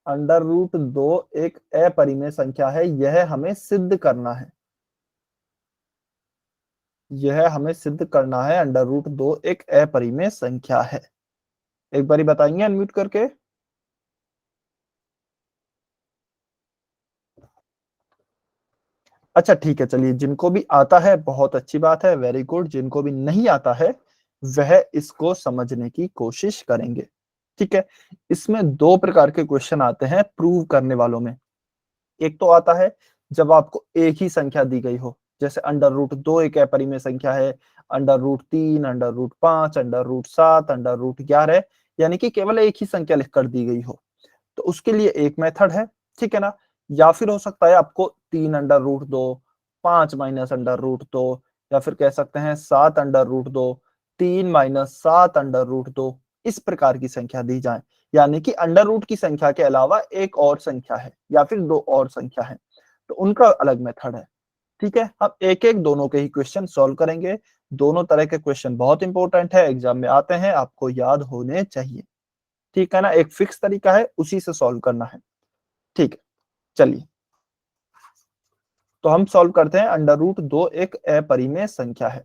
अंडर रूट 2 एक अपरिमेय संख्या है, यह हमें सिद्ध करना है, यह हमें सिद्ध करना है, अंडर रूट 2 एक अपरिमेय संख्या है। एक बारी बताएंगे अनम्यूट करके। अच्छा ठीक है, चलिए जिनको भी आता है बहुत अच्छी बात है, वेरी गुड। जिनको भी नहीं आता है वह इसको समझने की कोशिश करेंगे। ठीक है, इसमें दो प्रकार के क्वेश्चन आते हैं प्रूव करने वालों में। एक तो आता है जब आपको एक ही संख्या दी गई हो, जैसे अंडर रूट 2 एक अपरिमेय संख्या है, under root 3, under root 5, under root 7, under root 11, यानी कि केवल एक ही संख्या लिखकर दी गई हो, तो उसके लिए एक मेथड है। ठीक है ना। या फिर हो सकता है आपको 3 अंडर रूट 2, 5 - अंडर रूट 2, या फिर कह सकते हैं 7 अंडर रूट 2, 3 - 7 अंडर रूट 2, इस प्रकार की संख्या दी जाए, यानी कि अंडर रूट की संख्या के अलावा एक और संख्या है या फिर दो और संख्या है, तो उनका अलग मेथड है। ठीक है, हम एक एक दोनों के ही क्वेश्चन सॉल्व करेंगे। दोनों तरह के क्वेश्चन बहुत इंपॉर्टेंट है, एग्जाम में आते हैं, आपको याद होने चाहिए। ठीक है ना, एक फिक्स तरीका है, उसी से सॉल्व करना है। ठीक है, चलिए तो हम सॉल्व करते हैं। अंडर रूट 2 एक अपरिमेय संख्या है।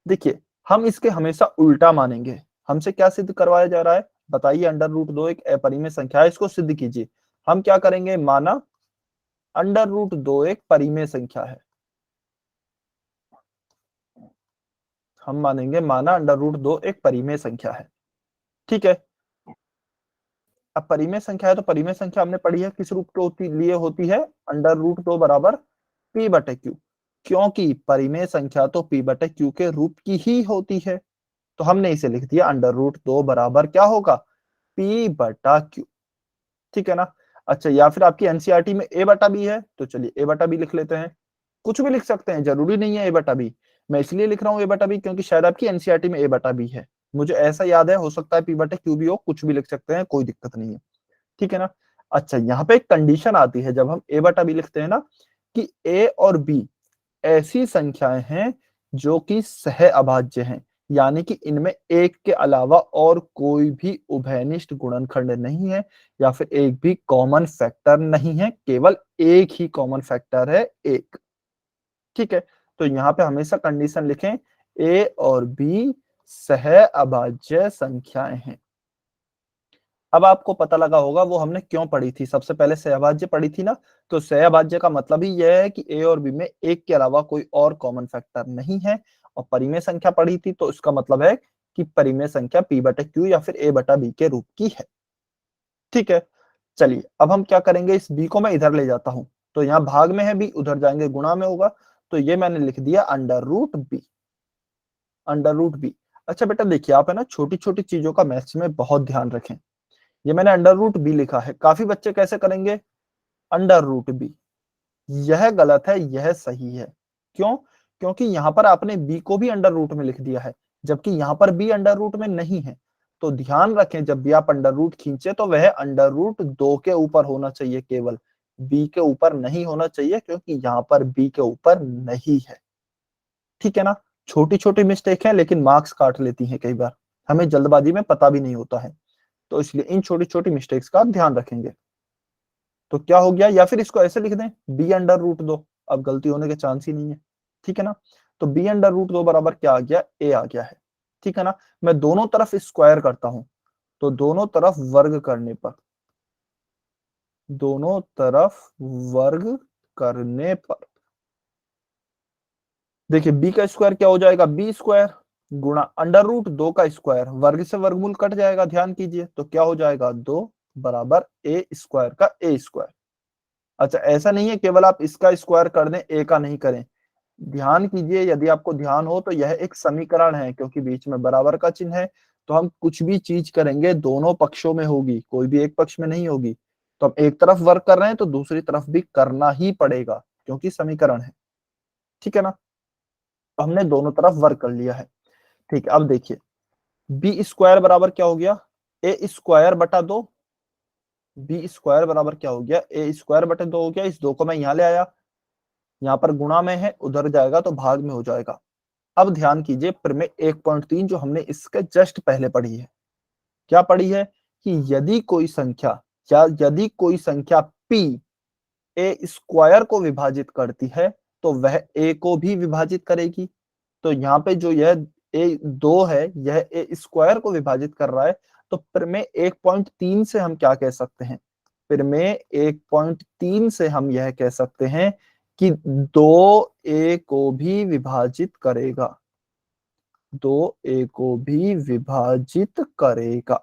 देखिए, हम इसके हमेशा उल्टा मानेंगे। हमसे क्या सिद्ध करवाया जा रहा है, बताइए। अंडर रूट 2 एक अपरिमेय संख्या है, इसको सिद्ध कीजिए। हम क्या करेंगे, माना अंडर रूट 2 एक परिमेय संख्या है। हम मानेंगे माना अंडर रूट 2 एक परिमेय संख्या है। ठीक है, अब परिमेय संख्या है तो परिमेय संख्या हमने पढ़ी है किस रूप के लिए होती है, अंडर रूट 2 बराबर p/q, क्योंकि परिमेय संख्या तो p/q के रूप की ही होती है, तो हमने इसे लिख दिया अंडर रूट 2 बराबर क्या होगा, p/q। ठीक है ना। अच्छा, या फिर आपकी एनसीईआरटी में a/b है, तो चलिए a/b लिख लेते हैं। कुछ भी लिख सकते हैं, जरूरी नहीं है a/b। मैं इसलिए लिख रहा हूँ a/b क्योंकि शायद आपकी एनसीईआरटी में a/b है, मुझे ऐसा याद है, हो सकता है p/q भी हो, कुछ भी लिख सकते हैं, कोई दिक्कत नहीं है। ठीक है ना। अच्छा, यहाँ पे एक कंडीशन आती है जब हम a/b लिखते हैं ना, कि a और b ऐसी संख्याएं हैं जो कि सह अभाज्य हैं, यानी कि इनमें एक के अलावा और कोई भी उभयनिष्ठ गुणनखंड नहीं है, या फिर एक भी कॉमन फैक्टर नहीं है, केवल एक ही कॉमन फैक्टर है, एक। ठीक है, तो यहाँ पे हमेशा कंडीशन लिखें, a और b सह अभाज्य संख्याएं हैं। अब आपको पता लगा होगा वो हमने क्यों पढ़ी थी, सबसे पहले सहअभाज्य पढ़ी थी ना, तो सहअभाज्य का मतलब ही यह है कि ए और बी में एक के अलावा कोई और कॉमन फैक्टर नहीं है। और परिमेय संख्या पढ़ी थी तो इसका मतलब है कि परिमेय संख्या p/q या फिर a/b के रूप की है। ठीक है, चलिए अब हम क्या करेंगे, इस b को मैं इधर ले जाता हूं, तो यहाँ भाग में है b, उधर जाएंगे गुणा में होगा, तो ये मैंने लिख दिया अंडर रूट b। अच्छा बेटा देखिए, आप है ना छोटी छोटी चीजों का मैथ्स में बहुत ध्यान रखें। ये मैंने अंडर रूट 'b' लिखा है, काफी बच्चे कैसे करेंगे, अंडर रूट 'b', यह गलत है, यह सही है। क्यों, क्योंकि यहाँ पर आपने b को भी अंडर रूट में लिख दिया है, जबकि यहाँ पर b अंडर रूट में नहीं है। तो ध्यान रखें, जब भी आप अंडर रूट खींचे तो वह अंडर रूट 2 के ऊपर होना चाहिए, केवल b के ऊपर नहीं होना चाहिए, क्योंकि यहाँ पर b के ऊपर नहीं है। ठीक है ना, छोटी छोटी मिस्टेक है लेकिन मार्क्स काट लेती हैं कई बार। हमें जल्दबाजी में पता भी नहीं होता है, तो इसलिए इन छोटी छोटी मिस्टेक्स का ध्यान रखेंगे। तो क्या हो गया, या फिर इसको ऐसे लिख दें b√2, अब गलती होने के चांस ही नहीं है, ठीक है ना। तो b√2 बराबर क्या आ गया, a आ गया है, ठीक है ना। मैं दोनों तरफ स्क्वायर करता हूं, तो दोनों तरफ वर्ग करने पर, दोनों तरफ वर्ग करने पर देखिए b का स्क्वायर क्या हो जाएगा, b² गुणा √2 का स्क्वायर, वर्ग से वर्गमूल कट जाएगा, ध्यान कीजिए, तो क्या हो जाएगा 2 बराबर a² का a²। अच्छा, ऐसा नहीं है केवल आप इसका स्क्वायर कर दें, a का नहीं करें। ध्यान कीजिए, यदि आपको ध्यान हो तो यह एक समीकरण है, क्योंकि बीच में बराबर का चिन्ह है, तो हम कुछ भी चीज करेंगे दोनों पक्षों में होगी, कोई भी एक पक्ष में नहीं होगी। तो हम एक तरफ वर्क कर रहे हैं तो दूसरी तरफ भी करना ही पड़ेगा, क्योंकि समीकरण है, ठीक है ना। तो हमने दोनों तरफ वर्क कर लिया है, ठीक है। अब देखिए b² बराबर क्या हो गया, a² बटा 2, b² बराबर क्या हो गया, a² बटे 2 हो गया। इस 2 को मैं यहां ले आया, यहाँ पर गुणा में है, उधर जाएगा तो भाग में हो जाएगा। अब ध्यान कीजिए प्रमेय 1.3 जो हमने इसके जस्ट पहले पढ़ी है, क्या पढ़ी है कि यदि कोई संख्या, या यदि कोई संख्या p a² को विभाजित करती है तो वह a को भी विभाजित करेगी। तो यहाँ पे जो यह a2 है, यह a² को विभाजित कर रहा है, तो प्रमेय 1.3 से हम क्या कह सकते हैं, प्रमेय 1.3 से हम यह कह सकते हैं कि 2a को भी विभाजित करेगा, 2a को भी विभाजित करेगा,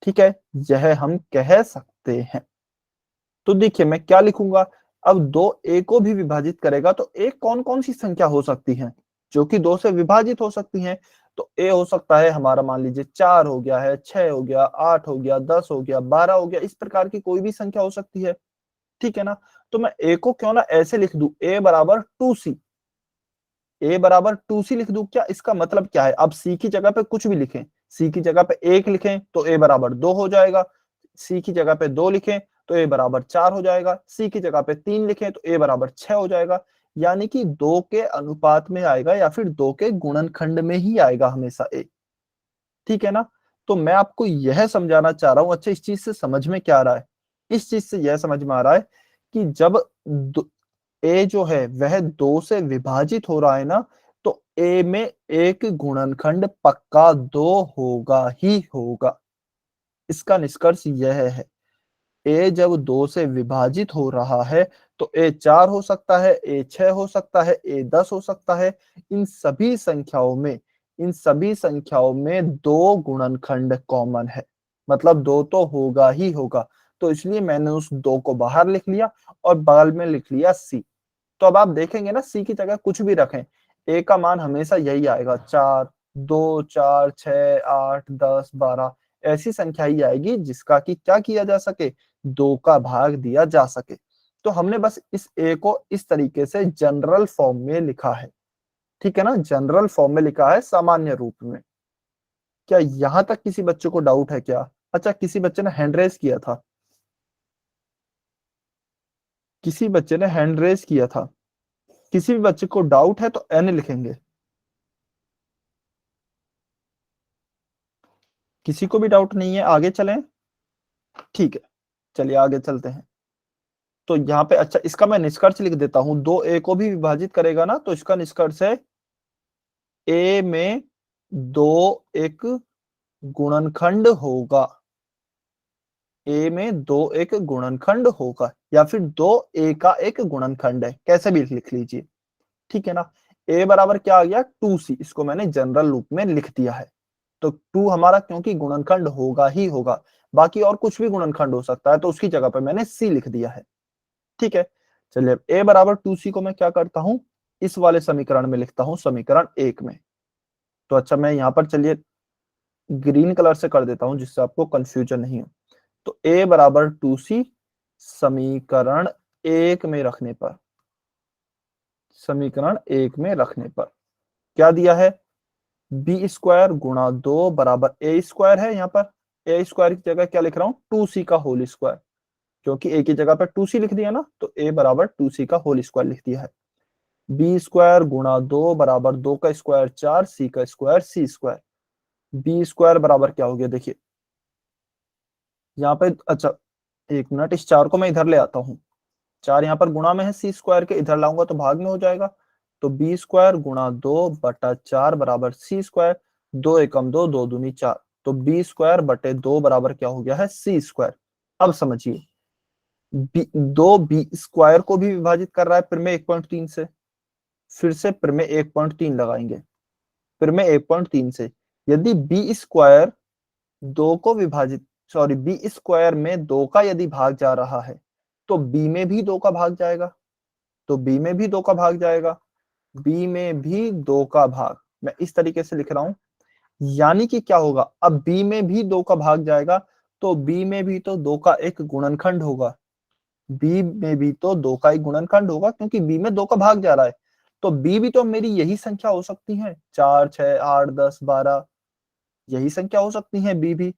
ठीक है, यह हम कह सकते हैं। तो देखिए मैं क्या लिखूंगा, अब 2a को भी विभाजित करेगा, तो a कौन कौन सी संख्या हो सकती है जो कि 2 से विभाजित हो सकती हैं। तो a हो सकता है हमारा, मान लीजिए 4 हो गया है, 6 हो गया, 8 हो गया, 10 हो गया, 12 हो गया, इस प्रकार की कोई भी संख्या हो सकती है, ठीक है ना। तो मैं a को क्यों ना ऐसे लिख दूं, a बराबर 2c, a बराबर 2c लिख दूं। क्या इसका मतलब क्या है, अब c की जगह पे कुछ भी लिखें, c की जगह पे 1 लिखें तो a बराबर 2 हो जाएगा, c की जगह पे 2 लिखें तो a बराबर 4 हो जाएगा, c की जगह पे 3 लिखें तो a बराबर 6 हो जाएगा। यानी कि 2 के अनुपात में आएगा या फिर 2 के गुणनखंड में ही आएगा हमेशा a, ठीक है ना। तो मैं आपको यह समझाना चाह रहा हूं, अच्छा इस चीज से समझ में क्या आ रहा है, इस चीज से यह समझ में आ रहा है कि जब a जो है वह 2 से विभाजित हो रहा है ना, तो a में एक गुणनखंड पक्का 2 होगा ही होगा। इसका निष्कर्ष यह है, a जब 2 से विभाजित हो रहा है तो a 4 हो सकता है, a 6 हो सकता है, a 10 हो सकता है। इन सभी संख्याओं में, इन सभी संख्याओं में 2 गुणनखंड कॉमन है, मतलब 2 तो होगा ही होगा। तो इसलिए मैंने उस 2 को बाहर लिख लिया और बगल में लिख लिया c। तो अब आप देखेंगे ना, c की जगह कुछ भी रखें, a का मान हमेशा यही आएगा, 4, 2, 4, 6, 8, 10, 12, ऐसी संख्या ही आएगी जिसका कि क्या किया जा सके, 2 का भाग दिया जा सके। तो हमने बस इस a को इस तरीके से जनरल फॉर्म में लिखा है, ठीक है ना, जनरल फॉर्म में लिखा है, सामान्य रूप में। क्या यहां तक किसी बच्चे को डाउट है क्या? अच्छा, किसी बच्चे ने हैंड रेज किया था, किसी बच्चे ने हैंड रेज किया था, किसी भी बच्चे को डाउट है तो n लिखेंगे। किसी को भी डाउट नहीं है, आगे चलें, ठीक है, चलिए आगे चलते हैं। तो यहाँ पे अच्छा, इसका मैं निष्कर्ष लिख देता हूं, 2a को भी विभाजित करेगा ना, तो इसका निष्कर्ष है a में 2 एक गुणनखंड होगा, a में 2 एक गुणनखंड होगा, या फिर 2 a का एक गुणनखंड है, कैसे भी लिख लीजिए, ठीक है ना। a बराबर क्या आ गया, 2c, इसको मैंने जनरल रूप में लिख दिया है। तो 2 हमारा क्योंकि गुणनखंड होगा ही होगा, बाकी और कुछ भी गुणनखंड हो सकता है, तो उसकी जगह पे मैंने c लिख दिया है, ठीक है। चलिए अब a बराबर 2c को मैं क्या करता हूं, इस वाले समीकरण में लिखता हूं, समीकरण 1 में। तो अच्छा, मैं यहाँ पर चलिए ग्रीन कलर से कर देता हूं जिससे आपको कंफ्यूजन नहीं हो। तो a बराबर 2c समीकरण 1 में रखने पर, समीकरण 1 में रखने पर क्या दिया है, b² गुणा 2 बराबर a² है, यहाँ पर a² की जगह क्या लिख रहा हूं, 2c का होल स्क्वायर, क्योंकि a की जगह पर 2c लिख दिया ना, तो a बराबर 2c का होल स्क्वायर लिख दिया है। b² गुणा 2 बराबर 2 का स्क्वायर 4, c का स्क्वायर c²। बी स्क्वायर बराबर क्या हो गया, देखिए यहाँ पे, अच्छा एक मिनट, इस 4 को मैं इधर ले आता हूँ, 4 यहाँ पर गुणा में है, सी स्क्वायर के इधर लाऊंगा तो भाग में हो जाएगा। तो बी स्क्वायर गुणा 2/4 बराबर सी स्क्वायर, 2 एकम 2, 2 दूनी 4, तो बी स्क्वायर बटे 2 बराबर क्या हो गया है, सी स्क्वायर। अब समझिए, दो बी स्क्वायर को भी विभाजित कर रहा है फिर में 1.3 से, फिर से फिर में 1.3 लगाएंगे, फिर में 1.3 से। यदि बी स्क्वायर दो को विभाजित, सॉरी बी स्क्वायर में 2 का यदि भाग जा रहा है तो बी में भी 2 का भाग जाएगा, तो बी में भी 2 का भाग जाएगा, बी में भी 2 का भाग, मैं इस तरीके से लिख रहा हूं। यानी कि क्या होगा, अब बी में भी 2 का भाग जाएगा तो बी में भी तो 2 का एक गुणनखंड होगा, बी में भी तो 2 का एक गुणनखंड होगा, क्योंकि बी में 2 का भाग जा रहा है। तो बी भी तो मेरी यही संख्या हो सकती है, 4, 6, 8, 10, 12, यही संख्या हो सकती है बी भी।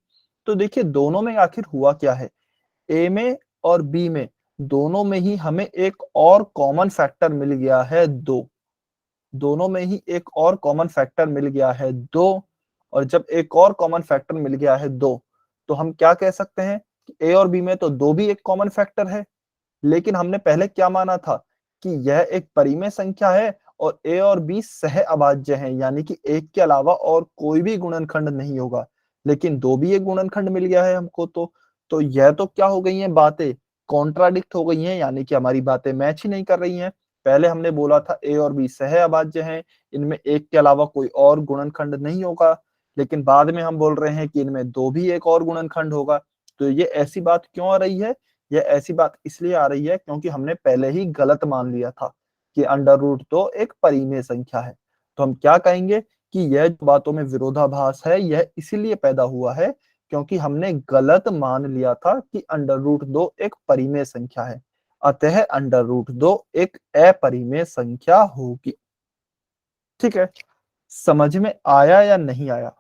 तो देखिए दोनों में आखिर हुआ क्या है, ए में और बी में दोनों में ही हमें एक और कॉमन फैक्टर मिल गया है 2, दोनों में ही एक और कॉमन फैक्टर मिल गया है 2। और जब एक और कॉमन फैक्टर मिल गया है 2, तो हम क्या कह सकते हैं कि ए और बी में तो 2 भी एक कॉमन फैक्टर है, लेकिन हमने पहले क्या माना था कि यह एक परिमेय संख्या है और ए और बी सह अभाज्य हैं, यानी कि एक के अलावा और कोई भी गुणनखंड नहीं होगा, लेकिन 2 भी एक गुणनखंड मिल गया है हमको। तो यह तो क्या हो गई हैं बातें, कॉन्ट्राडिक्ट हो गई हैं, यानी कि हमारी बातें मैच ही नहीं कर रही हैं। पहले हमने बोला था ए और बी सह अभाज्य हैं, इनमें एक के अलावा कोई और गुणनखंड नहीं होगा, लेकिन बाद में हम बोल रहे हैं कि इनमें 2 भी एक और गुणनखंड होगा। तो ये ऐसी बात क्यों आ रही है, यह ऐसी बात इसलिए आ रही है क्योंकि हमने पहले ही गलत मान लिया था कि अंडर रूट 2 एक परिमेय संख्या है। तो हम क्या कहेंगे कि यह जो बातों में विरोधाभास है यह इसीलिए पैदा हुआ है क्योंकि हमने गलत मान लिया था कि अंडर रूट 2 एक परिमेय संख्या है, अतः अंडर रूट 2 एक अपरिमेय संख्या होगी। ठीक है, समझ में आया या नहीं आया?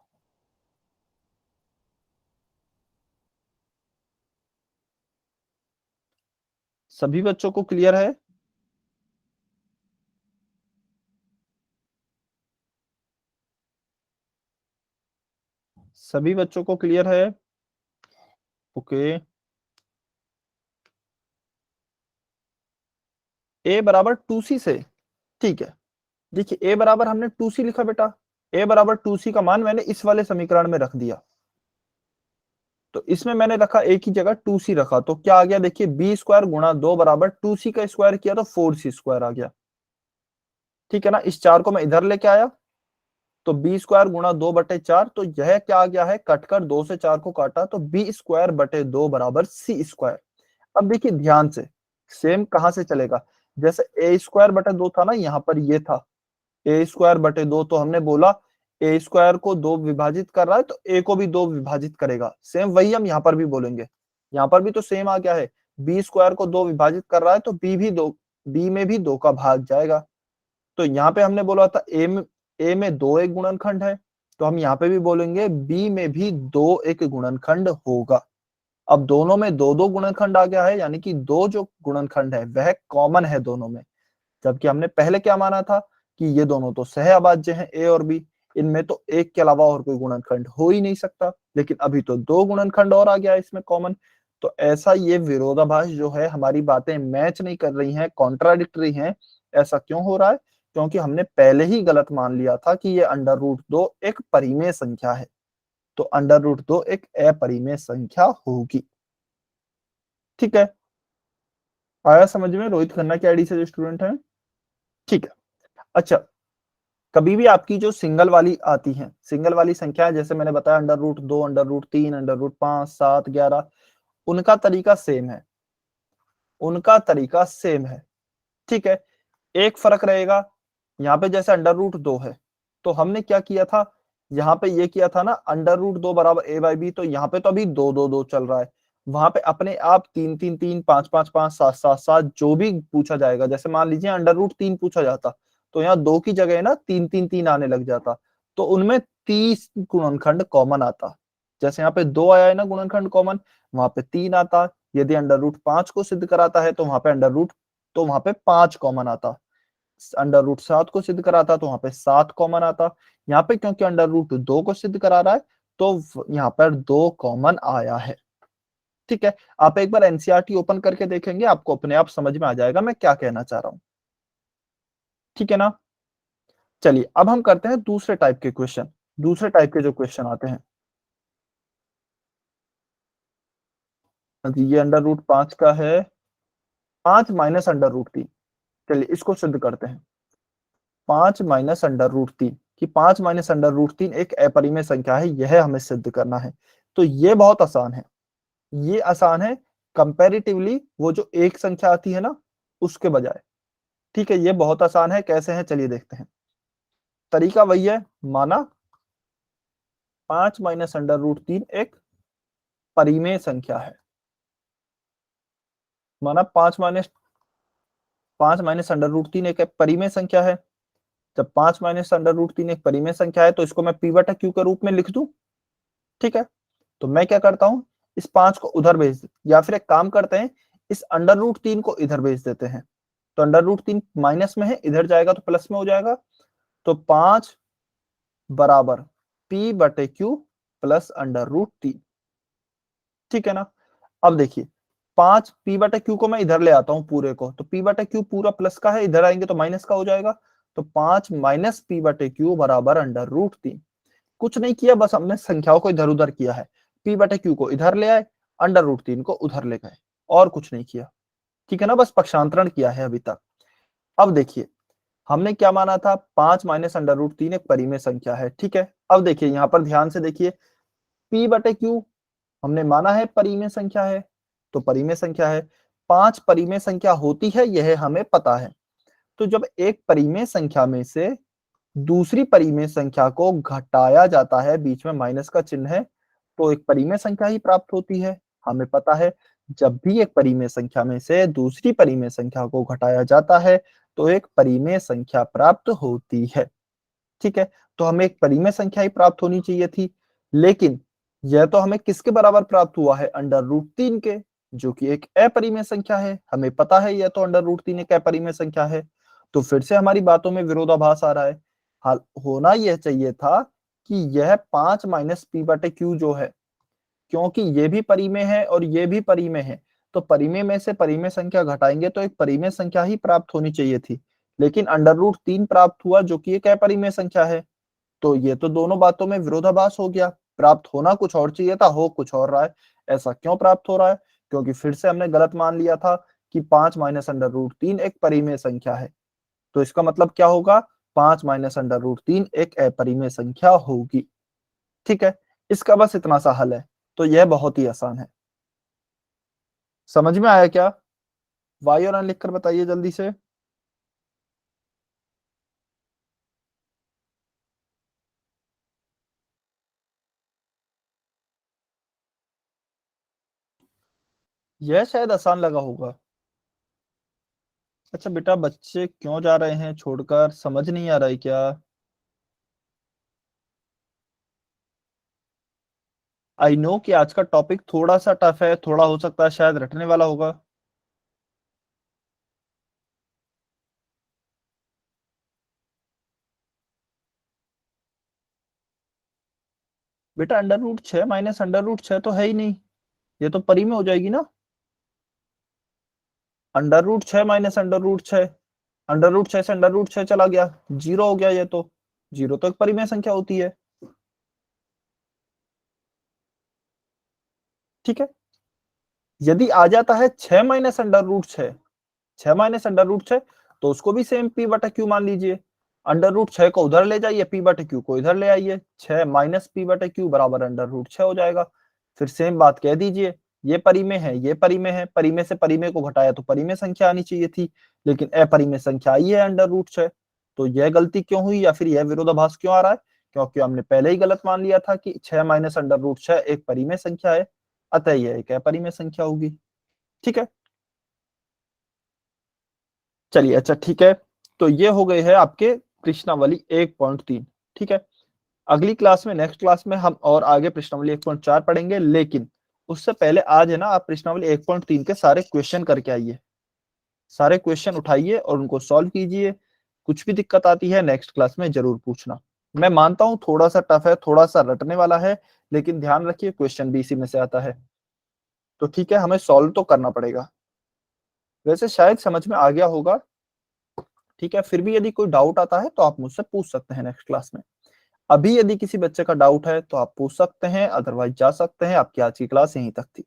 सभी बच्चों को क्लियर है? सभी बच्चों को क्लियर है? ओके। ए बराबर 2c से, ठीक है, देखिए ए बराबर हमने 2c लिखा बेटा, ए बराबर 2c का मान मैंने इस वाले समीकरण में रख दिया, तो इसमें मैंने रखा ए की जगह 2c रखा, तो क्या आ गया, देखिए बी स्क्वायर गुणा 2 बराबर 2c का स्क्वायर किया तो 4c स्क्वायर आ गया। ठीक है ना, इस 4 को मैं इधर लेके आया तो बी स्क्वायर गुणा 2/4, तो यह क्या आ गया है, कटकर 2 से 4 को काटा तो बी स्क्वायर बटे 2 बराबर सी स्क्वायर। अब देखिए ध्यान से, सेम कहां से चलेगा, जैसे ए स्क्वायर बटे 2 था ना, यहाँ पर ये था ए स्क्वायर बटे 2, तो हमने बोला ए स्क्वायर को 2 विभाजित कर रहा है तो ए को भी 2 विभाजित करेगा, सेम वही हम यहाँ पर भी बोलेंगे, यहाँ पर भी तो सेम आ गया है, बी स्क्वायर को 2 विभाजित कर रहा है तो बी में भी 2 का भाग जाएगा। तो यहाँ पे हमने बोला था ए में 2 एक गुणनखंड है, तो हम यहाँ पे भी बोलेंगे बी में भी 2 एक गुणनखंड होगा। अब दोनों में 2-2 गुणनखंड आ गया है, यानी कि 2 जो गुणनखंड है वह कॉमन है दोनों में, जबकि हमने पहले क्या माना था कि ये दोनों तो सह अभाज्य हैं ए और बी, इनमें तो एक के अलावा और कोई गुणनखंड हो ही नहीं सकता, लेकिन अभी तो 2 गुणनखंड और आ गया है इसमें कॉमन। तो ऐसा ये विरोधाभास जो है, हमारी बातें मैच नहीं कर रही हैं, कॉन्ट्राडिक्टरी हैं, ऐसा क्यों हो रहा है, क्योंकि हमने पहले ही गलत मान लिया था कि ये अंडर रूट 2 एक परिमेय संख्या है, तो अंडर रूट 2 एक अपरिमेय संख्या होगी। ठीक है, आया समझ में? रोहित खन्ना की आईडी से जो स्टूडेंट है, ठीक है। अच्छा, कभी भी आपकी जो सिंगल वाली आती है, सिंगल वाली संख्या, जैसे मैंने बताया under root 2, under root 3, under root 5, 7, 11, उनका तरीका सेम है, उनका तरीका सेम है। ठीक है, एक फर्क रहेगा, यहाँ पे जैसे अंडर रूट 2 है तो हमने क्या किया था, यहाँ पे ये किया था ना अंडर रूट 2 बराबर ए बाई बी, तो यहाँ पे तो अभी 2 2 2 चल रहा है, वहां पे अपने आप 3 3 3, 5 5 5, 7 7 7 जो भी पूछा जाएगा, जैसे मान लीजिए अंडर रूट 3 पूछा जाता तो यहाँ 2 की जगह ना 3 3 3 आने लग जाता, तो उनमें 30 गुणनखंड कॉमन आता, जैसे यहाँ पे 2 आया है ना गुणनखंड कॉमन, वहां पे 3 आता, यदि अंडर रूट 5 को सिद्ध कराता है तो वहां पे 5 कॉमन आता। अंडर रूट 7 को सिद्ध करा था तो वहां पे 7 कॉमन आता। यहाँ पे क्योंकि अंडर रूट 2 को सिद्ध करा रहा है तो यहाँ पर 2 कॉमन आया है। ठीक है, आप एक बार एनसीईआरटी ओपन करके देखेंगे, आपको अपने आप समझ में आ जाएगा मैं क्या कहना चाह रहा हूं। ठीक है ना। चलिए अब हम करते हैं दूसरे टाइप के क्वेश्चन। दूसरे टाइप के जो क्वेश्चन आते हैं, ये अंडर रूट 5 का है, 5 माइनस अंडर रूट 3। चलिए इसको सिद्ध करते हैं। 5 माइनस अंडर रूट 3 कि 5 माइनस अंडर रूट 3 एक अपरिमेय संख्या है, यह हमें सिद्ध करना है। तो ये बहुत आसान है, ये आसान है कंपैरेटिवली वो जो एक संख्या आती है ना उसके बजाय। ठीक है, ये बहुत आसान है। कैसे है चलिए देखते हैं। तरीका वही है, माना 5 माइनस अंडर रूट 3 एक परिमेय संख्या है। माना 5 माइनस अंडर रूट 3 एक परिमेय संख्या है। जब 5 माइनस अंडर रूट 3 एक परिमेय संख्या है तो इसको मैं पी बटा क्यू के रूप में लिख दूं। ठीक है, तो मैं क्या करता हूं, इस 5 को उधर भेज, या फिर एक काम करते हैं, इस अंडर रूट 3 को इधर भेज देते हैं। तो अंडर रूट 3 माइनस में है, इधर जाएगा तो प्लस में हो जाएगा। तो 5 बराबर पी बटे क्यू प्लस अंडर रूट 3। ठीक है ना। अब देखिए 5 पी बटे क्यू को मैं इधर ले आता हूं पूरे को, तो पी बटे क्यू पूरा प्लस का है, इधर आएंगे तो माइनस का हो जाएगा। तो 5 माइनस पी बटे क्यू बराबर अंडर रूट 3। कुछ नहीं किया, बस हमने संख्याओं को इधर उधर किया है। पी बटे क्यू को इधर ले आए, अंडर रूट 3 को उधर ले गए, और कुछ नहीं किया। ठीक है ना, बस पक्षांतरण किया है अभी तक। अब देखिए हमने क्या माना था, 5 माइनस अंडर रूट 3 एक परिमेय संख्या है। ठीक है, अब देखिए यहां पर ध्यान से देखिए, पी बटे क्यू हमने माना है परिमेय संख्या है, तो परिमेय संख्या है। 5 परिमेय संख्या होती है यह हमें पता है। तो जब एक परिमेय संख्या में से दूसरी परिमेय संख्या को घटाया जाता है, बीच में माइनस का चिन्ह है, तो एक परिमेय संख्या ही प्राप्त होती है। हमें पता है जब भी एक परिमेय संख्या में से दूसरी परिमेय संख्या को घटाया जाता है तो एक परिमेय संख्या प्राप्त होती है। ठीक है, तो हमें एक परिमेय संख्या ही प्राप्त होनी चाहिए थी, लेकिन यह तो हमें किसके बराबर प्राप्त हुआ है, अंडर रूट 3 के, जो कि एक अपरिमेय संख्या है। हमें पता है यह तो अंडर रूट 3 एक अपरिमेय संख्या है। तो फिर से हमारी बातों में विरोधाभास आ रहा है। हाल होना यह चाहिए था कि यह 5 माइनस पी बटे क्यू जो है, क्योंकि ये भी परिमेय है और ये भी परिमेय है, तो परिमेय में से परिमेय संख्या घटाएंगे तो एक परिमेय संख्या ही प्राप्त होनी चाहिए थी, लेकिन अंडर रूट 3 प्राप्त हुआ जो कि एक अपरिमेय संख्या है। तो ये तो दोनों बातों में विरोधाभास हो गया, प्राप्त होना कुछ और चाहिए था, हो कुछ और रहा है। ऐसा क्यों प्राप्त हो रहा है, क्योंकि फिर से हमने गलत मान लिया था कि 5 माइनस अंडर रूट 3 एक परिमेय संख्या है। तो इसका मतलब क्या होगा, 5 माइनस अंडर रूट 3 एक अपरिमेय संख्या होगी। ठीक है, इसका बस इतना सा हल है। तो यह बहुत ही आसान है। समझ में आया क्या? वाई और एन लिखकर बताइए जल्दी से। यह शायद आसान लगा होगा। अच्छा बेटा, बच्चे क्यों जा रहे हैं छोड़कर, समझ नहीं आ रहा है क्या? आई नो कि आज का टॉपिक थोड़ा सा टफ है, थोड़ा हो सकता है शायद रटने वाला होगा। बेटा under root 6 minus under root 6 तो है ही नहीं, ये तो परी में हो जाएगी ना। Under root 6 minus under root 6, under root 6 से अंडर रूट 6 चला गया, जीरो हो गया। ये तो जीरो तो एक परिमेय संख्या होती है। ठीक है, यदि आ जाता है 6 minus under root 6, 6 minus under root 6, तो उसको भी सेम पी बटा क्यू मान लीजिए। अंडर रूट 6 को उधर ले जाइए, पी बटे क्यू को इधर ले आइए, 6 माइनस पी बटे क्यू बराबर अंडर रूट 6 हो जाएगा। फिर सेम बात कह दीजिए, ये परिमेय है, ये परिमेय है, परिमेय से परिमेय को घटाया तो परिमेय संख्या आनी चाहिए थी, लेकिन अपरिमेय संख्या आई है अंडर रूट 6। तो यह गलती क्यों हुई, या फिर यह विरोधाभास क्यों आ रहा है? क्योंकि हमने पहले ही गलत मान लिया था कि 6 माइनस अंडर रूट 6 एक परिमेय संख्या है, अतः यह एक अपरिमेय संख्या होगी। ठीक है, चलिए अच्छा ठीक है। तो ये हो गए हैं आपके प्रश्नावली 1.3। ठीक है, अगली क्लास में, नेक्स्ट क्लास में हम और आगे प्रश्नावली 1.4 पढ़ेंगे, लेकिन उससे पहले आज है ना, आप प्रश्नावली 1.3 के सारे क्वेश्चन करके आइए, सारे क्वेश्चन उठाइए और उनको सॉल्व कीजिए। कुछ भी दिक्कत आती है नेक्स्ट क्लास में जरूर पूछना। मैं मानता हूं थोड़ा सा टफ है, थोड़ा सा रटने वाला है, लेकिन ध्यान रखिए क्वेश्चन भी इसी में से आता है। तो ठीक है, हमें सॉल्व तो करना पड़ेगा। वैसे शायद समझ में आ गया होगा। ठीक है, फिर भी यदि कोई डाउट आता है तो आप मुझसे पूछ सकते हैं नेक्स्ट क्लास में। अभी यदि किसी बच्चे का डाउट है तो आप पूछ सकते हैं, अदरवाइज जा सकते हैं। आपकी आज की क्लास यहीं तक थी।